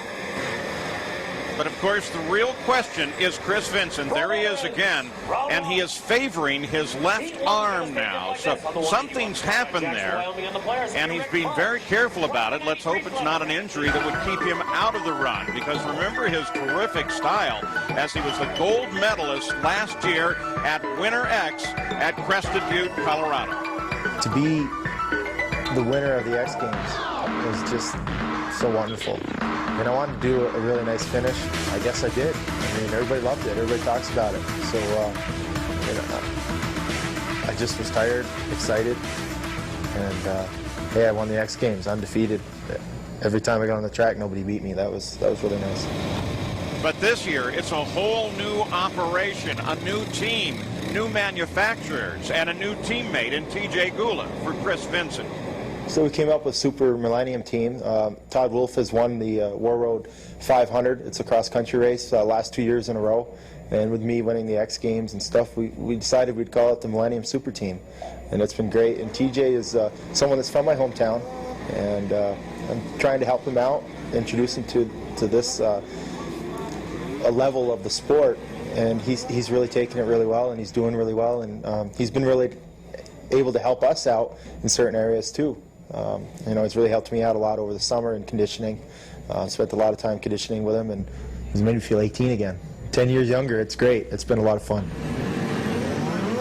But, of course, the real question is Chris Vincent. There he is again, and he is favoring his left arm now. So something's happened there, and he's being very careful about it. Let's hope it's not an injury that would keep him out of the run, because remember his terrific style as he was the gold medalist last year at Winter X at Crested Butte, Colorado. To be the winner of the X Games was just so wonderful. And I wanted to do a really nice finish. I guess I did. I mean, everybody loved it. Everybody talks about it. So, I just was tired, excited, and hey, I won the X Games, undefeated. Every time I got on the track, nobody beat me. That was really nice. But this year, it's a whole new operation, a new team, new manufacturers, and a new teammate in TJ Gula for Chris Vincent. So we came up with Super Millennium Team. Todd Wolf has won the War Road 500. It's a cross-country race last 2 years in a row. And with me winning the X Games and stuff, we decided we'd call it the Millennium Super Team. And it's been great. And TJ is someone that's from my hometown. And I'm trying to help him out, introduce him to this a level of the sport. And he's really taking it really well, and he's doing really well. And he's been really able to help us out in certain areas too. He's really helped me out a lot over the summer in conditioning. Spent a lot of time conditioning with him, and he's made me feel 18 again. 10 years younger, it's great. It's been a lot of fun.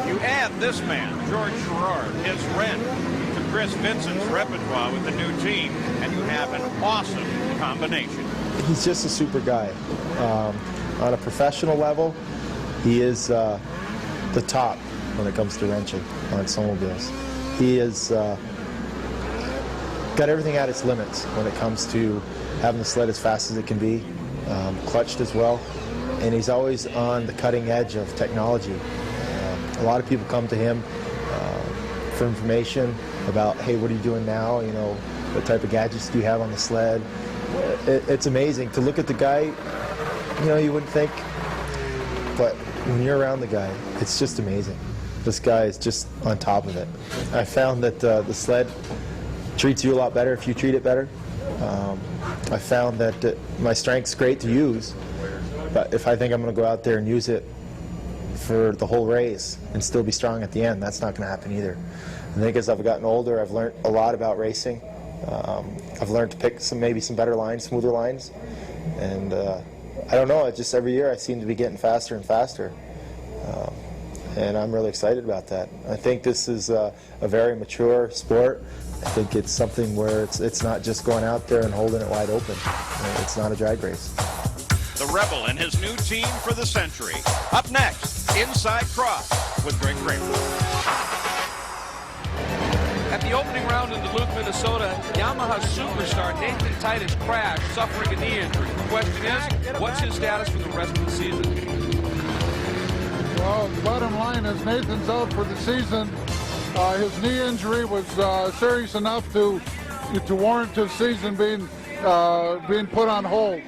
You add this man, George Gerard, his rent to Chris Vincent's repertoire with the new team, and you have an awesome combination. He's just a super guy. On a professional level, he is the top when it comes to wrenching on snowmobiles. He is got everything at its limits when it comes to having the sled as fast as it can be, clutched as well, and he's always on the cutting edge of technology. A lot of people come to him for information about, hey, what are you doing now? You know, what type of gadgets do you have on the sled? It's amazing to look at the guy. You know, you wouldn't think, but when you're around the guy, it's just amazing. This guy is just on top of it. I found that the sled treats you a lot better if you treat it better. I found that my strength's great to use, but if I think I'm going to go out there and use it for the whole race and still be strong at the end, that's not going to happen either. I think as I've gotten older, I've learned a lot about racing. I've learned to pick maybe some better lines, smoother lines, and I don't know, just every year I seem to be getting faster and faster. And I'm really excited about that. I think this is a very mature sport. I think it's something where it's not just going out there and holding it wide open. It's not a drag race. The Rebel and his new team for the century. Up next, Inside Cross with Greg Kramer. At the opening round in Duluth, Minnesota, Yamaha superstar Nathan Titus crashed, suffering a knee injury. The question is, what's his status for the rest of the season? Well, the bottom line is Nathan's out for the season. His knee injury was serious enough to warrant his season being put on hold.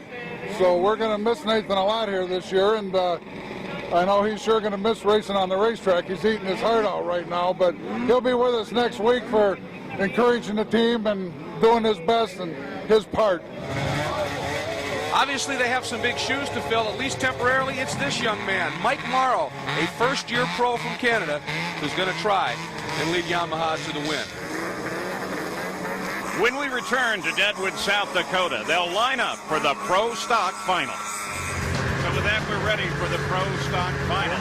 So we're going to miss Nathan a lot here this year, and I know he's sure going to miss racing on the racetrack. He's eating his heart out right now, but he'll be with us next week for encouraging the team and doing his best and his part. Obviously, they have some big shoes to fill, at least temporarily. It's this young man, Mike Morrow, a first-year pro from Canada, who's going to try and lead Yamaha to the win. When we return to Deadwood, South Dakota, they'll line up for the Pro Stock Final. So with that, we're ready for the Pro Stock Final.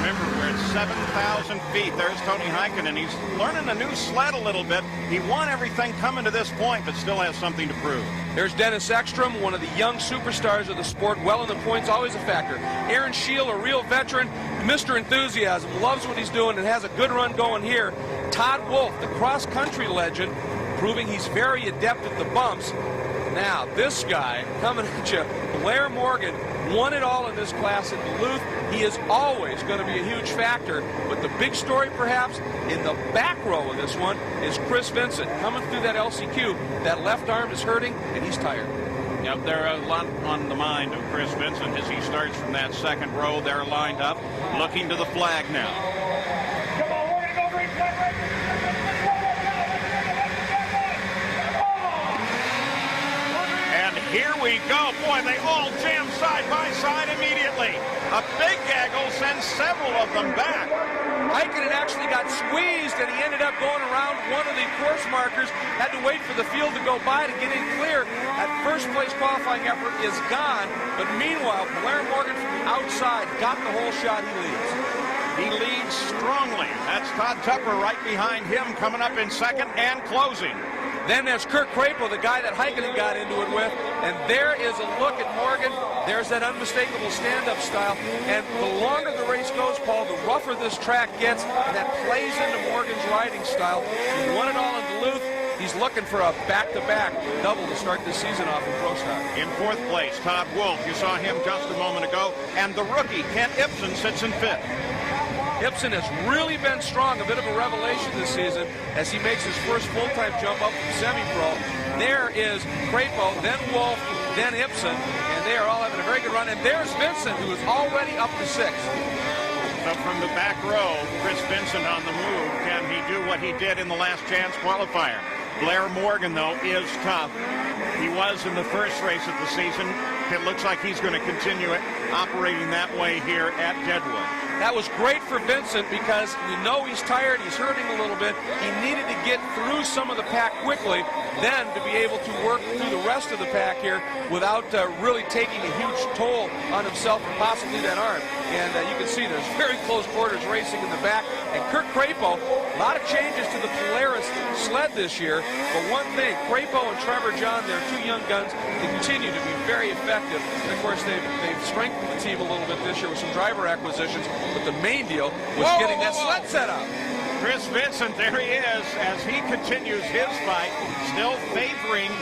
Remember, we're at 7,000 feet. There's Tony Heikkinen. He's learning a new sled a little bit. He won everything coming to this point, but still has something to prove. There's Dennis Ekstrom, one of the young superstars of the sport. Well in the points, always a factor. Aaron Scheel, a real veteran, Mr. Enthusiasm, loves what he's doing and has a good run going here. Todd Wolf, the cross-country legend, proving he's very adept at the bumps. Now, this guy coming at you, Blair Morgan, won it all in this class in Duluth. He is always going to be a huge factor. But the big story, perhaps, in the back row of this one is Chris Vincent coming through that LCQ. That left arm is hurting, and he's tired. Yep, there are a lot on the mind of Chris Vincent as he starts from that second row. They're lined up, looking to the flag now. Come on, we're going to go green flag right. And here we go. Boy, they all jam side by side immediately. A big gaggle sends several of them back. Heikkinen actually got squeezed, and he ended up going around one of the course markers. Had to wait for the field to go by to get in clear. That first place qualifying effort is gone. But meanwhile, Blair Morgan from the outside got the whole shot. He leads. He leads strongly. That's Todd Tupper right behind him, coming up in second and closing. Then there's Kirk Crapo, the guy that Heikkinen got into it with. And there is a look at Morgan. There's that unmistakable stand-up style. And the longer the race goes, Paul, the rougher this track gets. And that plays into Morgan's riding style. He won it all in Duluth. He's looking for a back-to-back double to start this season off in Pro Stock. In fourth place, Todd Wolf. You saw him just a moment ago. And the rookie, Kent Ibsen, sits in fifth. Ibsen has really been strong, a bit of a revelation this season as he makes his first full-time jump up from semi-pro. There is Crapo, then Wolf, then Ibsen, and they are all having a very good run. And there's Vincent, who is already up to sixth. So from the back row, Chris Vincent on the move. Can he do what he did in the last chance qualifier? Blair Morgan, though, is tough. He was in the first race of the season. It looks like he's going to continue it, operating that way here at Deadwood. That was great for Vincent because you know he's tired, he's hurting a little bit. He needed to get through some of the pack quickly, then to be able to work through the rest of the pack here without really taking a huge toll on himself and possibly that arm. And you can see there's very close quarters racing in the back. And Kirk Crapo, a lot of changes to the Polaris sled this year. But one thing, Crapo and Trevor John, they're two young guns, they continue to be very effective. And of course, they've strengthened the team a little bit this year with some driver acquisitions. But the main deal was getting that sled set up. Chris Vincent, there he is, as he continues his fight, still favoring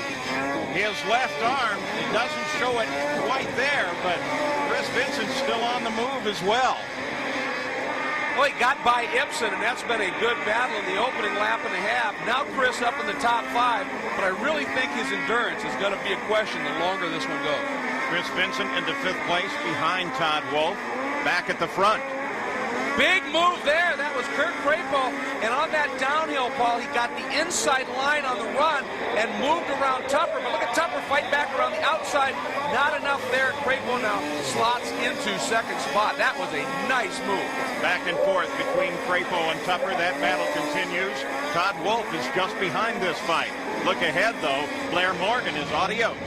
his left arm. It doesn't show it quite there, but Chris Vincent's still on the move as well. Well, he got by Ibsen, and that's been a good battle in the opening lap and a half. Now Chris up in the top five, but I really think his endurance is going to be a question the longer this one goes. Chris Vincent into fifth place behind Todd Wolf, back at the front. Big move there. That was Kirk Crapo. And on that downhill, Paul, he got the inside line on the run and moved around Tupper. But look at Tupper fight back around the outside. Not enough there. Crapo now slots into second spot. That was a nice move. Back and forth between Crapo and Tupper. That battle continues. Todd Wolf is just behind this fight. Look ahead, though. Blair Morgan is adios.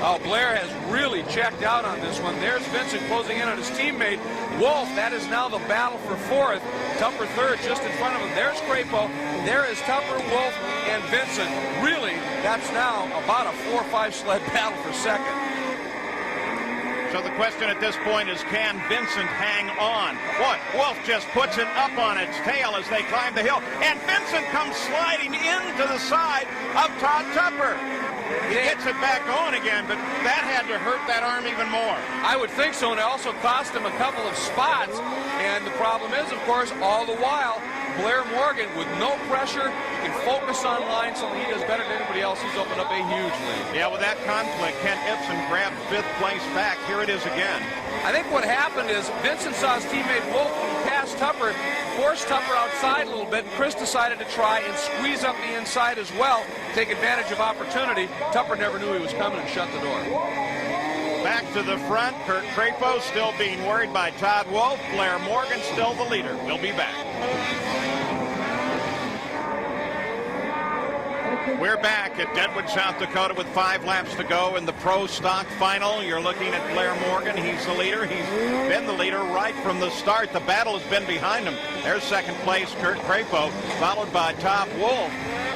Oh, Blair has really checked out on this one. There's Vincent closing in on his teammate. Wolf, that is now the battle for fourth. Tupper third, just in front of him. There's Crapo. There is Tupper, Wolf, and Vincent. Really, that's now about a 4-5 sled battle for second. So the question at this point is, can Vincent hang on? Boy, Wolf just puts it up on its tail as they climb the hill. And Vincent comes sliding into the side of Todd Tupper. He gets it back on again, but that had to hurt that arm even more. I would think so, and it also cost him a couple of spots. And the problem is, of course, all the while, Blair Morgan, with no pressure, he can focus on line, so he does better than anybody else. He's opened up a huge lead. Yeah, with that conflict, Kent Ibsen grabbed fifth place back. Here it is again. I think what happened is Vincent saw his teammate Wolf pass Tupper, forced Tupper outside a little bit, and Chris decided to try and squeeze up the inside as well, take advantage of opportunity. Tupper never knew he was coming and shut the door. Back to the front, Kirk Crapo still being worried by Todd Wolf. Blair Morgan still the leader. We'll be back. We're back at Deadwood, South Dakota with 5 laps to go in the Pro Stock Final. You're looking at Blair Morgan. He's the leader. He's been the leader right from the start. The battle has been behind him. There's second place, Kurt Crapo, followed by Top Wolf.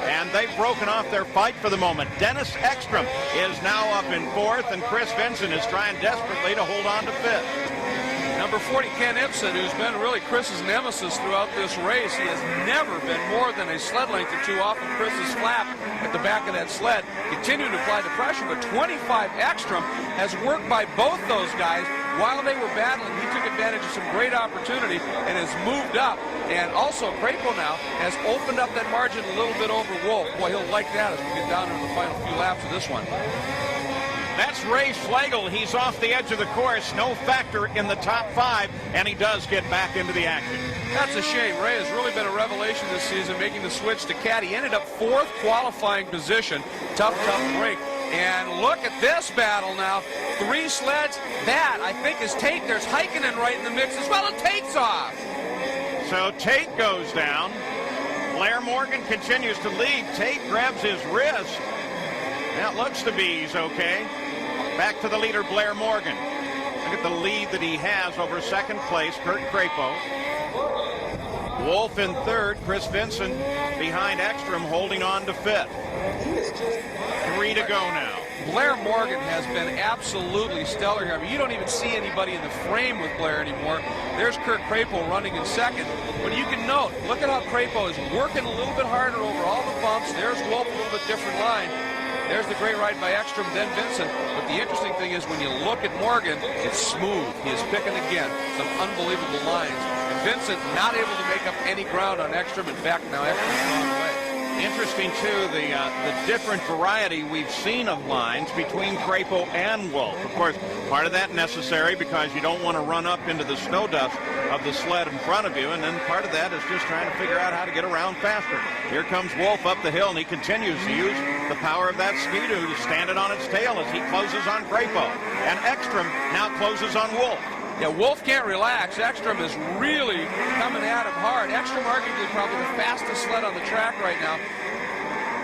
And they've broken off their fight for the moment. Dennis Ekstrom is now up in 4th, and Chris Vincent is trying desperately to hold on to 5th. Number 40, Ken Ibsen, who's been really Chris's nemesis throughout this race. He has never been more than a sled length or two off of Chris's flap at the back of that sled, continuing to apply the pressure. But 25 Ekstrom has worked by both those guys while they were battling. He took advantage of some great opportunity and has moved up. And also, Crapo now has opened up that margin a little bit over Wolf. Boy, he'll like that as we get down to the final few laps of this one. That's Ray Schlegel. He's off the edge of the course. No factor in the top 5, and he does get back into the action. That's a shame. Ray has really been a revelation this season, making the switch to Cat. He ended up 4th qualifying position. Tough break. And look at this battle now. 3 sleds. That, I think, is Tate. There's Heikkinen right in the mix as well, and Tate's off. So Tate goes down. Blair Morgan continues to lead. Tate grabs his wrist. Now it looks to be he's okay. Back to the leader, Blair Morgan. Look at the lead that he has over second place, Kurt Crapo. Wolf in 3rd, Chris Vincent behind Ekstrom, holding on to 5th. 3 to go now. Blair Morgan has been absolutely stellar here. I mean, you don't even see anybody in the frame with Blair anymore. There's Kurt Crapo running in 2nd. But you can note, look at how Crapo is working a little bit harder over all the bumps. There's Wolf, a little bit different line. There's the great ride by Ekstrom, then Vincent. But the interesting thing is when you look at Morgan, it's smooth. He is picking again some unbelievable lines. And Vincent not able to make up any ground on Ekstrom. In fact, now Ekstrom's gone away. Interesting, too, the different variety we've seen of lines between Crapo and Wolf. Of course, part of that necessary because you don't want to run up into the snow dust of the sled in front of you, and then part of that is just trying to figure out how to get around faster. Here comes Wolf up the hill, and he continues to use the power of that Ski-Doo to stand it on its tail as he closes on Crapo. And Ekstrom now closes on Wolf. Yeah, Wolf can't relax. Ekstrom is really coming at him hard. Ekstrom arguably probably the fastest sled on the track right now.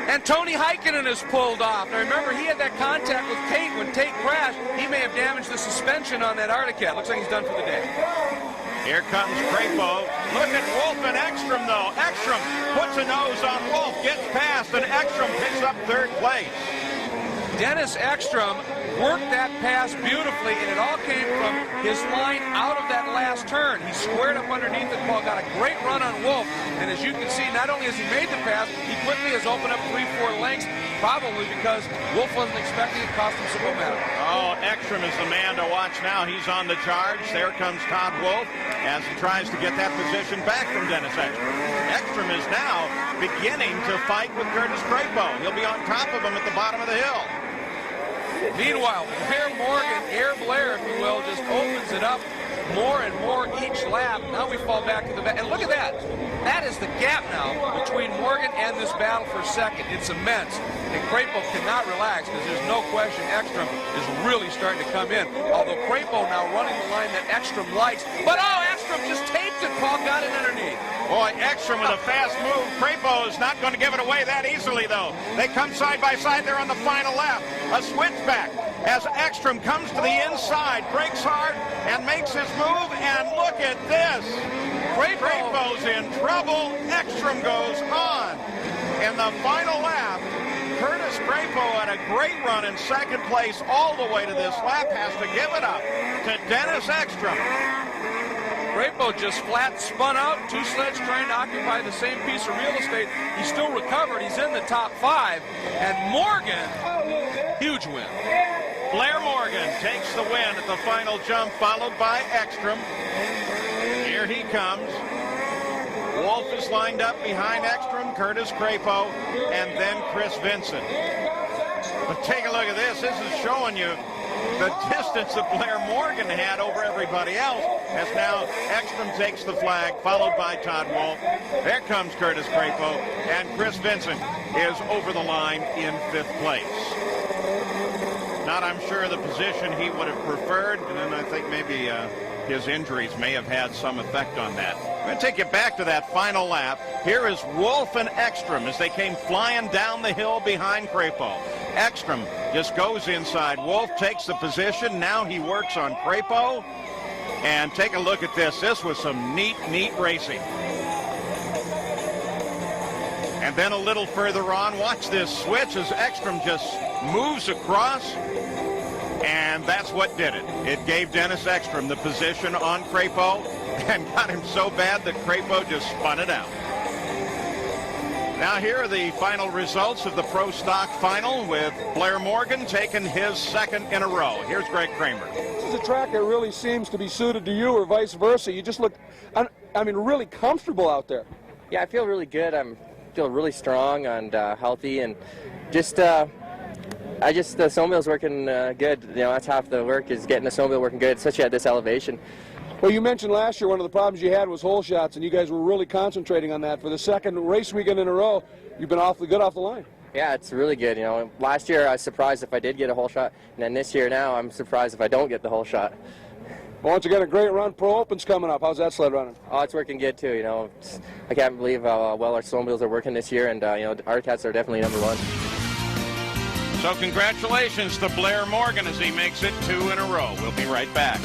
And Tony Heikkinen is pulled off. Now remember, he had that contact with Tate. When Tate crashed, he may have damaged the suspension on that Arctic Cat. Looks like he's done for the day. Here comes Crapo. Look at Wolf and Ekstrom, though. Ekstrom puts a nose on Wolf, gets past, and Ekstrom picks up 3rd place. Dennis Ekstrom worked that pass beautifully, and it all came from his line out of that last turn. He squared up underneath it, Paul, got a great run on Wolf, and as you can see, not only has he made the pass, he quickly has opened up 3-4 lengths, probably because Wolf wasn't expecting it, cost him some momentum. Oh, Ekstrom is the man to watch now. He's on the charge. There comes Todd Wolf as he tries to get that position back from Dennis Ekstrom. Ekstrom is now beginning to fight with Curtis Crapo. He'll be on top of him at the bottom of the hill. Meanwhile, Blair Morgan, Air Blair, if you will, just opens it up more and more each lap. Now we fall back to the back. And look at that. That is the gap now between Morgan and this battle for 2nd. It's immense. And Crapo cannot relax because there's no question Ekstrom is really starting to come in. Although Crapo now running the line that Ekstrom likes. But oh, Ekstrom just taped it. Paul got it underneath. Boy, Ekstrom with a fast move. Crapo is not going to give it away that easily, though. They come side by side there on the final lap. A switchback as Ekstrom comes to the inside, brakes hard, and makes his move. And look at this. Crapo's in trouble. Ekstrom goes on. In the final lap, Curtis Crapo had a great run in 2nd place all the way to this lap, has to give it up to Dennis Ekstrom. Crapo just flat spun out, 2 sleds trying to occupy the same piece of real estate. He still recovered. He's in the top 5. And Morgan, huge win. Blair Morgan takes the win at the final jump, followed by Ekstrom. Here he comes. Wolf is lined up behind Ekstrom, Curtis Crapo, and then Chris Vincent. But take a look at this. This is showing you the distance that Blair Morgan had over everybody else, as now Ekstrom takes the flag, followed by Todd Wolf. There comes Curtis Crapo, and Chris Vincent is over the line in 5th place. Not, I'm sure, the position he would have preferred, and then I think maybe his injuries may have had some effect on that. going to take you back to that final lap. Here is Wolf and Ekstrom as they came flying down the hill behind Crapo. Ekstrom just goes inside. Wolf takes the position. Now he works on Crapo. And take a look at this. This was some neat racing. And then a little further on, watch this switch as Ekstrom just moves across. And that's what did it. It gave Dennis Ekstrom the position on Crapo and got him so bad that Crapo just spun it out. Now here are the final results of the Pro Stock Final with Blair Morgan taking his second in a row. Here's Greg Kramer. This is a track that really seems to be suited to you or vice versa. You just look, I mean, really comfortable out there. Yeah, I feel really good. I feel really strong and healthy, and just the snowmobile's working good. You know, that's half the work, is getting the snowmobile working good, especially at this elevation. Well, you mentioned last year one of the problems you had was hole shots, and you guys were really concentrating on that. For the second race weekend in a row, you've been awfully good off the line. Yeah, it's really good. You know, last year I was surprised if I did get a hole shot, and then this year now I'm surprised if I don't get the hole shot. Well, once again, a great run. Pro Open's coming up. How's that sled running? Oh, it's working good too. You know, I can't believe how well our snowmobiles are working this year, and you know, our cats are definitely number one. So congratulations to Blair Morgan as he makes it 2 in a row. We'll be right back.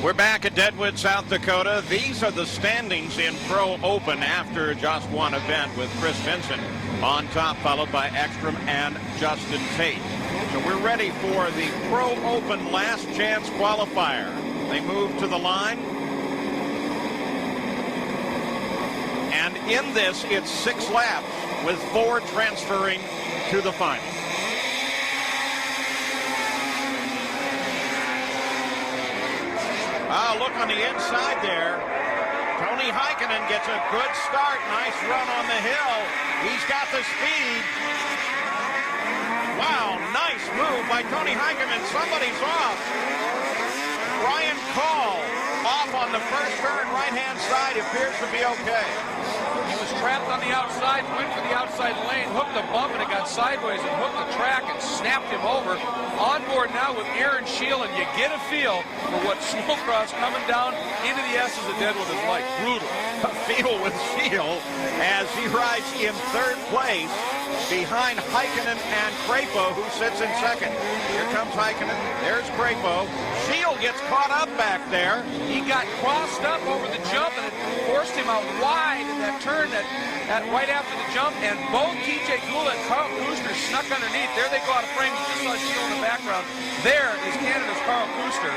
We're back at Deadwood, South Dakota. These are the standings in Pro Open after just one event, with Chris Vincent on top, followed by Ekstrom and Justin Tate. So we're ready for the Pro Open last chance qualifier. They move to the line. And in this, it's 6 laps with 4 transferring to the final. Look on the inside there. Tony Heikkinen gets a good start. Nice run on the hill. He's got the speed. Wow, nice move by Tony Heikkinen. Somebody's off. Ryan Call off on the first turn, right-hand side, appears to be okay. He was trapped on the outside, went for the outside lane, hooked a bump, and it got sideways and hooked the track and snapped him over. On board now with Aaron Scheel, and you get a feel for what snowcross coming down into the S's of Deadwood is like. Brutal. A feel with Scheel as he rides in 3rd place behind Heikkinen and Crapo, who sits in 2nd. Here comes Heikkinen. There's Crapo. Scheel gets caught up back there. He got crossed up over the jump, and it forced him out wide in that turn that right after the jump, and both TJ Gula and Carl Kuster snuck underneath. There they go out of frame. You just saw Scheel in the background. There is Canada's Carl Kuster,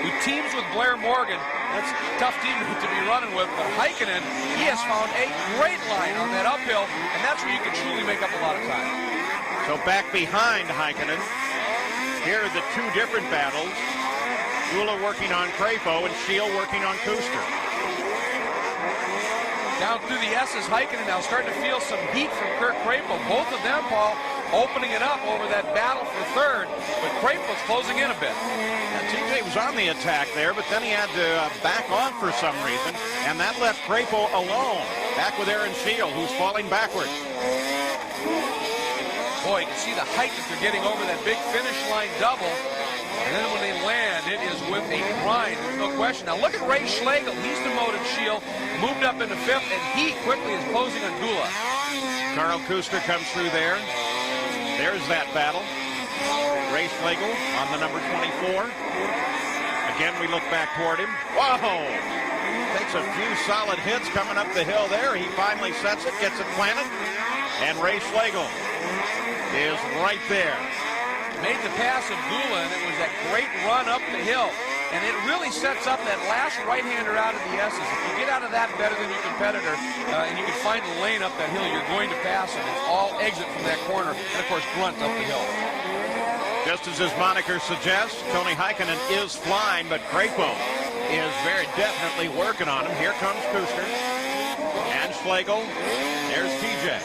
who teams with Blair Morgan. That's a tough team to be running with, but Heikkinen, he has found a great line on that uphill, and that's where you can truly make up a lot of time. So back behind Heikkinen, here are the 2 different battles. Gula working on Crapo and Scheel working on Kuster. Down through the S's, Heikkinen now starting to feel some heat from Kurt Crapo. Both of them, Paul, opening it up over that battle for 3rd, but Crapo's closing in a bit. And TJ was on the attack there, but then he had to back off for some reason, and that left Crapo alone, back with Aaron Scheel, who's falling backwards. Boy, you can see the height that they're getting over that big finish line double. And then when they land, it is with a grind. There's no question. Now look at Ray Schlegel. He's demoted Scheel, moved up into 5th, and he quickly is closing on Gula. Carl Kuster comes through there. There's that battle. Ray Schlegel on the number 24. Again, we look back toward him. Whoa! Takes a few solid hits coming up the hill there. He finally sets it, gets it planted. And Ray Schlegel is right there. Made the pass of Gula, and it was that great run up the hill. And it really sets up that last right-hander out of the S's. If you get out of that better than your competitor, and you can find the lane up that hill, you're going to pass him. It's all exit from that corner, and of course, grunt up the hill. Just as his moniker suggests, Tony Heikkinen is flying, but Crapo is very definitely working on him. Here comes Kuster and Schlegel. There's TJ.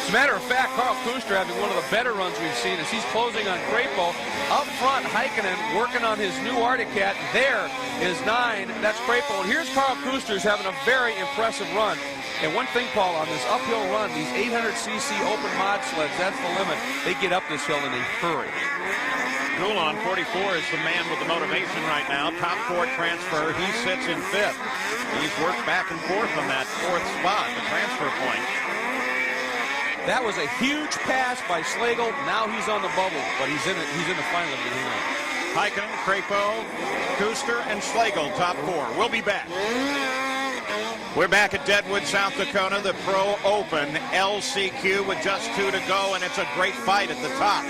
As a matter of fact, Carl Kuster having one of the better runs we've seen as he's closing on Crapo. Up front, Heikkinen working on his new Arctic Cat. There is 9. That's Crapo. And here's Carl Kuster's having a very impressive run. And one thing, Paul, on this uphill run, these 800cc open mod sleds, that's the limit. They get up this hill in a hurry. Gula on 44 is the man with the motivation right now. Top 4 transfer. He sits in 5th. He's worked back and forth on that 4th spot, the transfer point. That was a huge pass by Slagle. Now he's on the bubble, but he's in the final of the game. Heikkinen, Crapo, Kuster, and Slagle, top 4. We'll be back. We're back at Deadwood, South Dakota, the Pro Open LCQ with just 2 to go, and it's a great fight at the top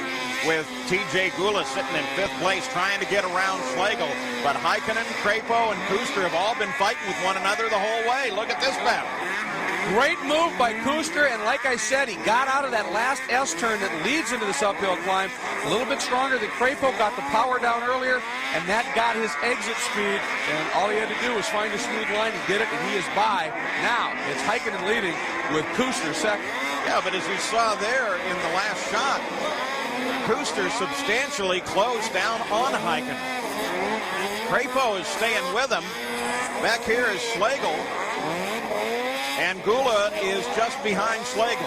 with T.J. Gula sitting in 5th place trying to get around Slagle. But Heikkinen, Crapo, and Kuster have all been fighting with one another the whole way. Look at this battle. Great move by Kuster, and like I said, he got out of that last S-turn that leads into this uphill climb. A little bit stronger than Crapo, got the power down earlier, and that got his exit speed, and all he had to do was find a smooth line. He did it, and he is by. Now, it's Heikkinen leading with Kuster second. Yeah, but as we saw there in the last shot, Kuster substantially closed down on Heikkinen. Crapo is staying with him. Back here is Slagle. And Gula is just behind Slagle.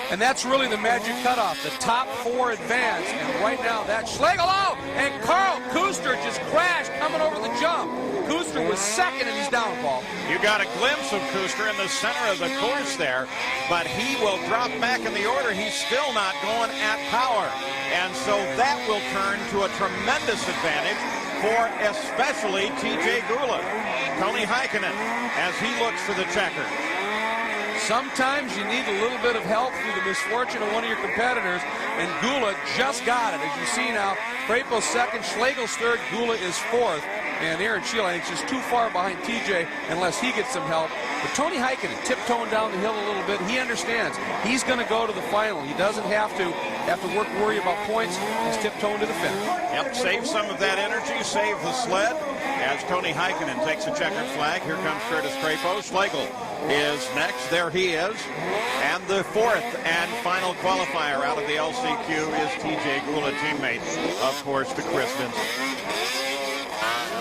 And that's really the magic cutoff. The top 4 advance. And right now, that's Slagle. Oh! And Carl Kuster just crashed coming over the jump. Kuster was second, and he's down, Paul. You got a glimpse of Kuster in the center of the course there, but he will drop back in the order. He's still not going at power. And so that will turn to a tremendous advantage for especially T.J. Gula. Tony Heikkinen as he looks for the checker. Sometimes you need a little bit of help through the misfortune of one of your competitors, and Gula just got it. As you see now, Crapo's second, Slagle's third, Gula is 4th. And Aaron Sheila, I think, is just too far behind TJ unless he gets some help. But Tony Heikkinen tiptoeing down the hill a little bit. He understands. He's going to go to the final. He doesn't have to worry about points. He's tiptoeing to the finish. Yep, save some of that energy, save the sled. As Tony Heikkinen takes a checkered flag, here comes Curtis Crapo. Slagle is next. There he is. And the 4th and final qualifier out of the LCQ is TJ Gula, teammate, of course, to Chris Vincent.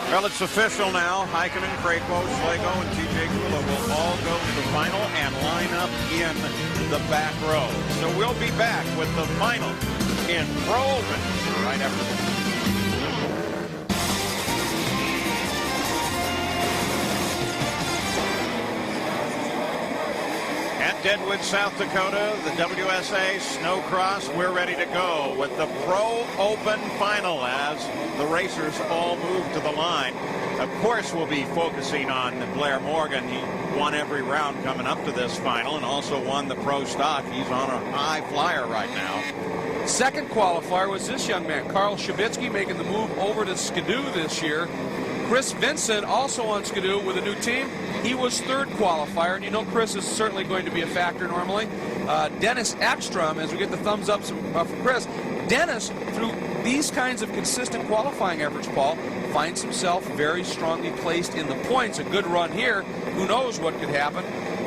Well, it's official now. Heikkinen, Crapo, Slagle, and T.J. Gula will all go to the final and line up in the back row. So we'll be back with the final in Pro Open right after this. At Deadwood, South Dakota, the WSA Snocross, we're ready to go with the Pro Open final as the racers all move to the line. Of course, we'll be focusing on Blair Morgan. He won every round coming up to this final and also won the Pro Stock. He's on a high flyer right now. Second qualifier was this young man, Carl Shabitsky, making the move over to Skidoo this year. Chris Vincent also on Skidoo with a new team. He was 3rd qualifier, and you know Chris is certainly going to be a factor normally. Dennis Ekstrom, as we get the thumbs up from Chris, Dennis, through these kinds of consistent qualifying efforts, Paul, finds himself very strongly placed in the points. A good run here. Who knows what could happen.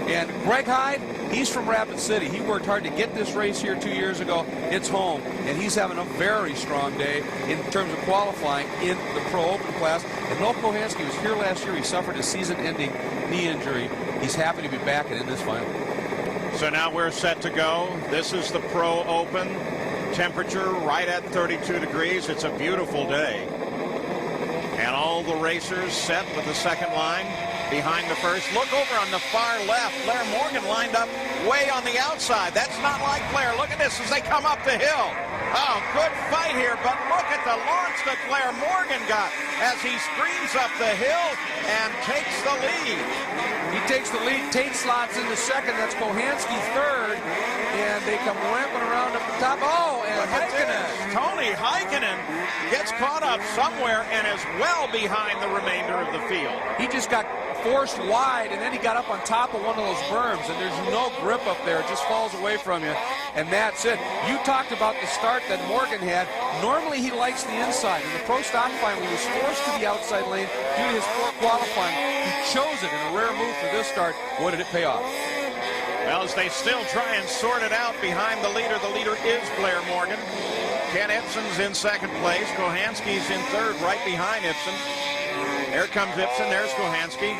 And Greg Hyde, he's from Rapid City. He worked hard to get this race here 2 years ago. It's home, and he's having a very strong day in terms of qualifying in the Pro Open class. And Noel Kohansky was here last year. He suffered a season-ending knee injury. He's happy to be back and in this final. So now we're set to go. This is the Pro Open. Temperature right at 32 degrees. It's a beautiful day. And all the racers set with the second line behind the first. Look over on the far left. Blair Morgan lined up way on the outside. That's not like Blair. Look at this as they come up the hill. Oh, good fight here, but look at the launch that Blair Morgan got as he screams up the hill and takes the lead. He takes the lead. Tate slots into second. That's Kohansky third. And they come ramping around up the top. Oh, and Heikkinen. Tony Heikkinen gets caught up somewhere and is well behind the remainder of the field. He just got forced wide, and then he got up on top of one of those berms, and there's no grip up there. It just falls away from you, and that's it. You talked about the start that Morgan had. Normally he likes the inside. In the Pro Stock final, he was forced to the outside lane due to his poor qualifying. He chose it in a rare move for this start. What did it pay off? Well, as they still try and sort it out behind the leader is Blair Morgan. Ken Ibsen's in second place. Kohansky's in third, right behind Ibsen. There comes Ibsen. There's Kohansky.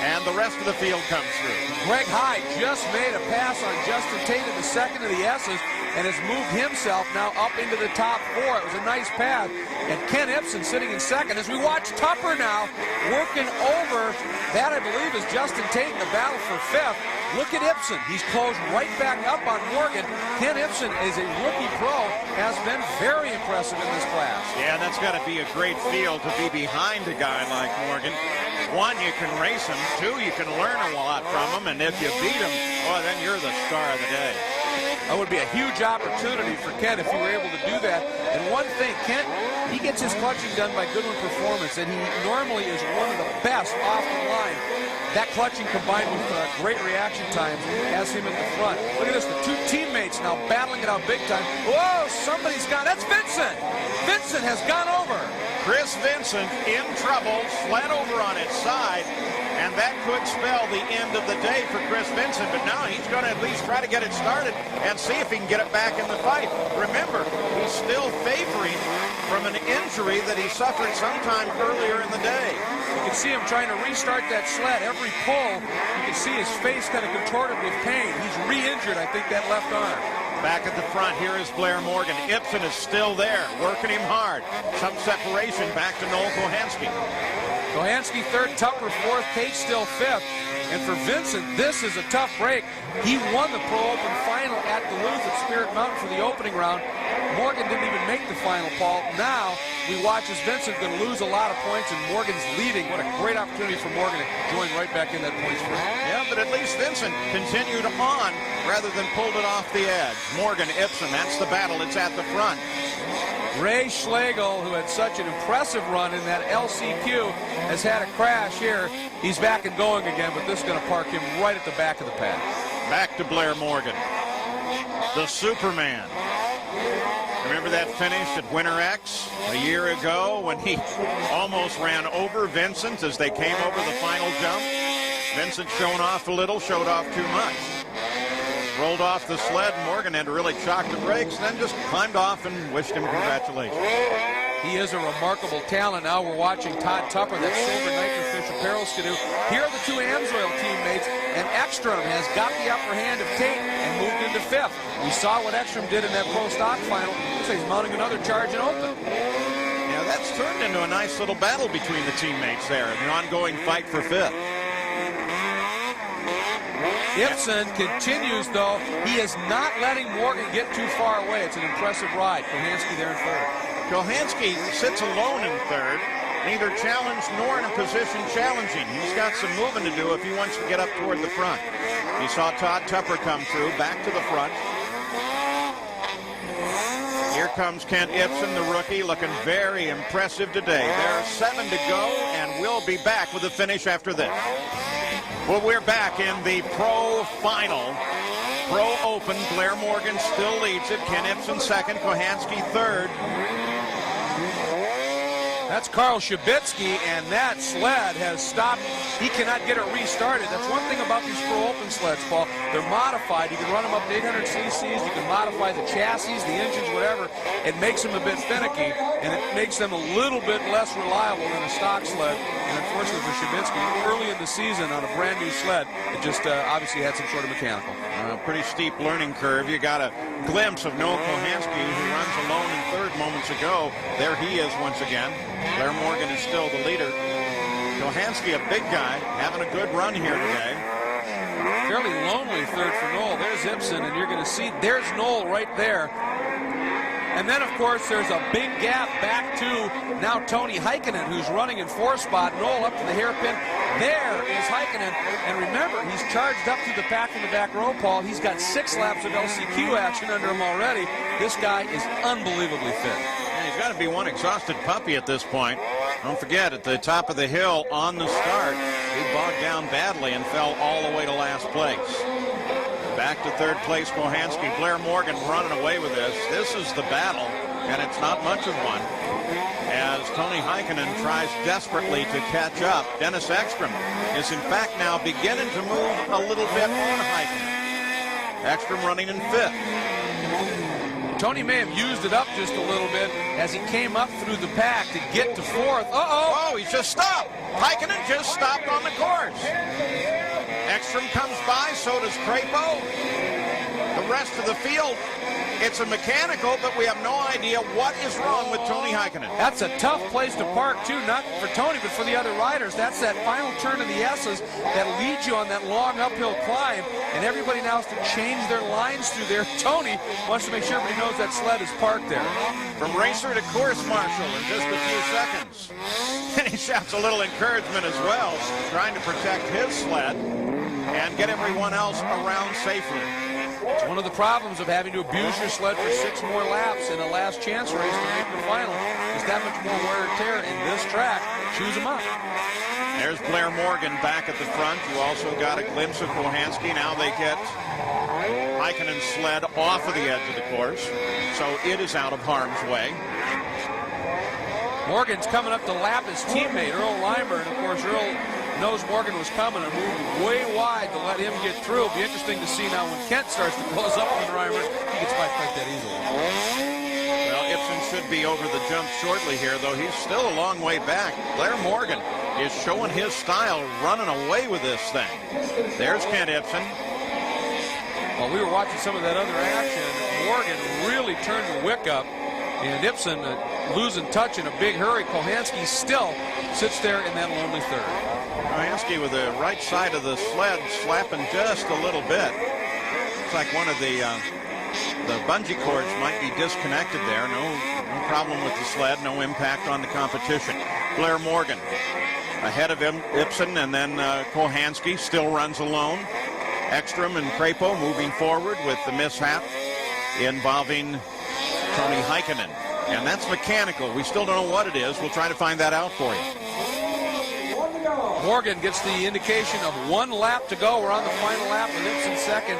and the rest of the field comes through. Greg Hyde just made a pass on Justin Tate in the second of the S's and has moved himself now up into the top 4. It was a nice pass. And Ken Ibsen sitting in second as we watch Tupper now working over. That, I believe, is Justin Tate in the battle for 5th. Look at Ibsen. He's closed right back up on Morgan. Ken Ibsen is a rookie pro, has been very impressive in this class. Yeah, that's got to be a great feel to be behind a guy like Morgan. 1, you can race him. 2, you can learn a lot from him. And if you beat him, well, then you're the star of the day. That would be a huge opportunity for Ken if he were able to do that. And one thing, Ken, he gets his clutching done by Goodwin Performance, and he normally is one of the best off the line. That clutching combined with great reaction times has him in the front. Look at this, the 2 teammates now battling it out big time. Whoa, somebody's gone. That's Vincent. Vincent has gone over. Chris Vincent in trouble, sled over on its side, and that could spell the end of the day for Chris Vincent, but now he's going to at least try to get it started and see if he can get it back in the fight. Remember, he's still favoring from an injury that he suffered sometime earlier in the day. You can see him trying to restart that sled. Every pull, you can see his face kind of contorted with pain. He's re-injured, I think, that left arm. Back at the front, here is Blair Morgan. Ibsen is still there, working him hard. Some separation back to Noel Kohansky. Kohansky 3rd, Tupper 4th, Tate still 5th. And for Vincent, this is a tough break. He won the Pro Open final at Duluth at Spirit Mountain for the opening round. Morgan didn't even make the final, Paul. Now we watch as Vincent going to lose a lot of points and Morgan's leading. What a great opportunity for Morgan to join right back in that points race. Yeah, but at least Vincent continued on rather than pulled it off the edge. Morgan, Ibsen, that's the battle. It's at the front. Ray Schlegel, who had such an impressive run in that LCQ, has had a crash here. He's back and going again, but this is going to park him right at the back of the pack. Back to Blair Morgan, the Superman. Remember that finish at Winter X a year ago when he almost ran over Vincent as they came over the final jump? Vincent showing off a little, showed off too much. Rolled off the sled. Morgan had to really chock the brakes, then just climbed off and wished him congratulations. He is a remarkable talent. Now we're watching Todd Tupper, that silver nitrofish apparel skidoo. Here are the 2 Amsoil teammates, and Ekstrom has got the upper hand of Tate and moved into 5th. We saw what Ekstrom did in that Pro Stock final. Looks like he's mounting another charge in open. Yeah, that's turned into a nice little battle between the teammates there, an ongoing fight for 5th. Ibsen continues, though. He is not letting Morgan get too far away. It's an impressive ride. Kohansky there in 3rd. Kohansky sits alone in 3rd, neither challenged nor in a position challenging. He's got some moving to do if he wants to get up toward the front. You saw Todd Tupper come through, back to the front. Here comes Kent Ibsen, the rookie, looking very impressive today. There are 7 to go, and we'll be back with the finish after this. Well, we're back in the Pro Final. Pro Open, Blair Morgan still leads it. Ken Ibsen 2nd, Kohansky 3rd. That's Carl Shabitsky, and that sled has stopped. He cannot get it restarted. That's one thing about these Pro Open sleds, Paul. They're modified. You can run them up to 800 cc's. You can modify the chassis, the engines, whatever. It makes them a bit finicky, and it makes them a little bit less reliable than a stock sled. And unfortunately for Shabitsky, early in the season on a brand new sled, it just obviously had some sort of mechanical. Pretty steep learning curve. You got a glimpse of Noel Kohansky, who runs alone in 3rd moments ago. There he is once again. Blair Morgan is still the leader. Kohansky, a big guy, having a good run here today. Fairly lonely 3rd for Noel. There's Ibsen, and you're going to see there's Noel right there. And then, of course, there's a big gap back to now Tony Heikkinen, who's running in 4th spot. Noel up to the hairpin. There is Heikkinen. And remember, he's charged up through the pack from the back row, Paul. He's got 6 laps of LCQ action under him already. This guy is unbelievably fit. He's got to be one exhausted puppy at this point. Don't forget, at the top of the hill on the start, he bogged down badly and fell all the way to last place. Back to 3rd place, Kohansky. Blair Morgan running away with this. This is the battle, and it's not much of one, as Tony Heikkinen tries desperately to catch up. Dennis Ekstrom is, in fact, now beginning to move a little bit on Heikkinen. Ekstrom running in 5th. Tony may have used it up just a little bit as he came up through the pack to get to fourth. Oh, he's just stopped. Heikkinen just stopped on the course. Ekstrom comes by, so does Crapo. The rest of the field, it's a mechanical, but we have no idea what is wrong with Tony Heikkinen. That's a tough place to park, too, not for Tony, but for the other riders. That's that final turn of the S's that leads you on that long uphill climb, and everybody now has to change their lines through there. Tony wants to make sure everybody knows that sled is parked there. From racer to course marshal in just a few seconds. And he shouts a little encouragement as well, trying to protect his sled and get everyone else around safely. It's one of the problems of having to abuse your sled for 6 more laps in a last chance race to make the final. There's that much more wear and tear in this track. Choose them up. There's Blair Morgan back at the front. You also got a glimpse of Kohanski. Now they get Heikkinen's sled off of the edge of the course, so it is out of harm's way. Morgan's coming up to lap his teammate, Earl Reimer, and of course Earl knows Morgan was coming and moved way wide to let him get through. It'll be interesting to see now when Kent starts to close up on Reimer. He gets by quite that easily. Well, Ibsen should be over the jump shortly here, though he's still a long way back. Blair Morgan is showing his style, running away with this thing. There's Kent Ibsen. While we were watching some of that other action, Morgan really turned the wick up, and Ibsen losing touch in a big hurry. Kohanski still sits there in that lonely third. Kohanski with the right side of the sled slapping just a little bit. Looks like one of the bungee cords might be disconnected there. No problem with the sled, no impact on the competition. Blair Morgan ahead of him, Ibsen, and then Kohanski still runs alone. Ekstrom and Crapo moving forward with the mishap involving Tony Heikkinen. And that's mechanical. We still don't know what it is. We'll try to find that out for you. Morgan gets the indication of 1 lap to go. We're on the final lap with Ibsen second.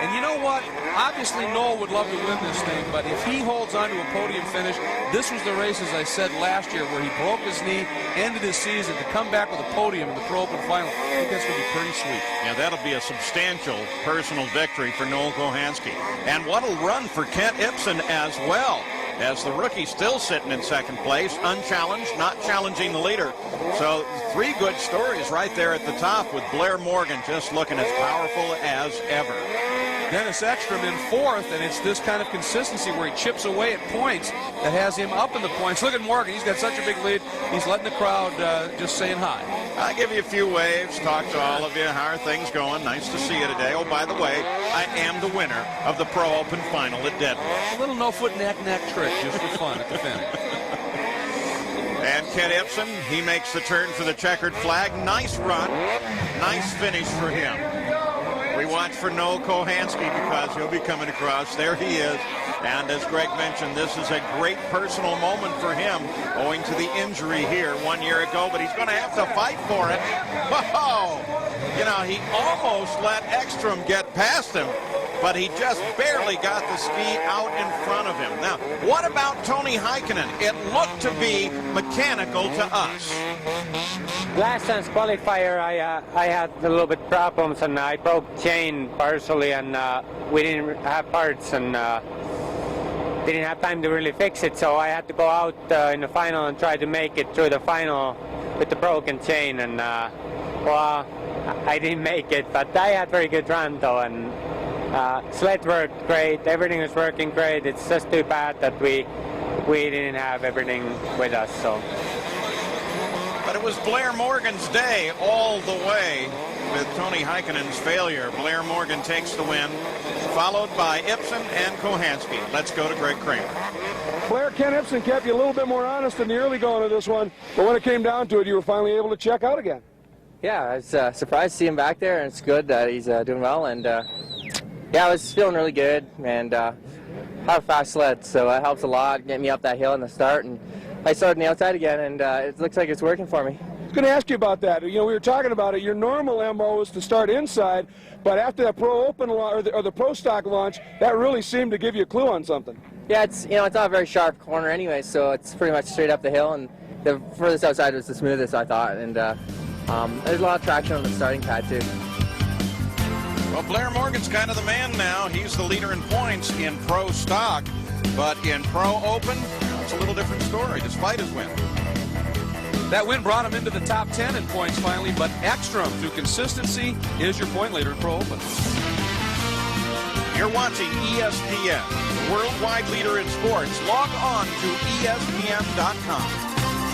And you know what? Obviously, Noel would love to win this thing, but if he holds on to a podium finish, this was the race, as I said last year, where he broke his knee, ended his season, to come back with a podium in the Pro Open final. I think that's going to be pretty sweet. Yeah, that'll be a substantial personal victory for Noel Kohanski. And what'll run for Kent Ibsen as well, as the rookie still sitting in second place, unchallenged, not challenging the leader. So 3 good stories right there at the top, with Blair Morgan just looking as powerful as ever. Dennis Ekstrom in fourth, and it's this kind of consistency where he chips away at points that has him up in the points. Look at Morgan. He's got such a big lead. He's letting the crowd just saying hi. I'll give you a few waves, talk to all of you. How are things going? Nice to see you today. Oh, by the way, I am the winner of the Pro Open Final at Deadwood. A little no-foot neck trick just for fun at the finish. And Kent Ibsen, he makes the turn for the checkered flag. Nice run. Nice finish for him. We watch for Noel Kohanski because he'll be coming across. There he is. And as Greg mentioned, this is a great personal moment for him owing to the injury here 1 year ago, but he's going to have to fight for it. Whoa! You know, he almost let Ekstrom get past him, but he just barely got the ski out in front of him. Now, what about Tony Heikkinen? It looked to be mechanical to us. Last time's qualifier, I had a little bit problems, and I broke chain partially, and we didn't have parts, and didn't have time to really fix it, so I had to go out in the final and try to make it through the final with the broken chain, and well, I didn't make it, but I had a very good run though, and sled worked great, everything was working great. It's just too bad that we didn't have everything with us. So. But it was Blair Morgan's day all the way with Tony Heikkinen's failure. Blair Morgan takes the win, followed by Ibsen and Kohanski. Let's go to Greg Kramer. Blair, Kent Ibsen kept you a little bit more honest in the early going of this one, but when it came down to it, you were finally able to check out again. Yeah, I was surprised to see him back there, and it's good that he's doing well. And yeah, I was feeling really good, and have a fast sled, so that helps a lot, get me up that hill in the start. And I started on the outside again, and it looks like it's working for me. I was going to ask you about that. You know, we were talking about it. Your normal MO is to start inside, but after that Pro Open or the Pro Stock launch, that really seemed to give you a clue on something. Yeah, it's not a very sharp corner anyway, so it's pretty much straight up the hill, and the furthest outside was the smoothest, I thought, and there's a lot of traction on the starting pad too. Well, Blair Morgan's kind of the man now. He's the leader in points in Pro Stock. But in Pro Open, it's a little different story, despite his win. That win brought him into the top 10 in points finally, but Ekstrom, through consistency, is your point leader in Pro Open. You're watching ESPN, the worldwide leader in sports. Log on to ESPN.com.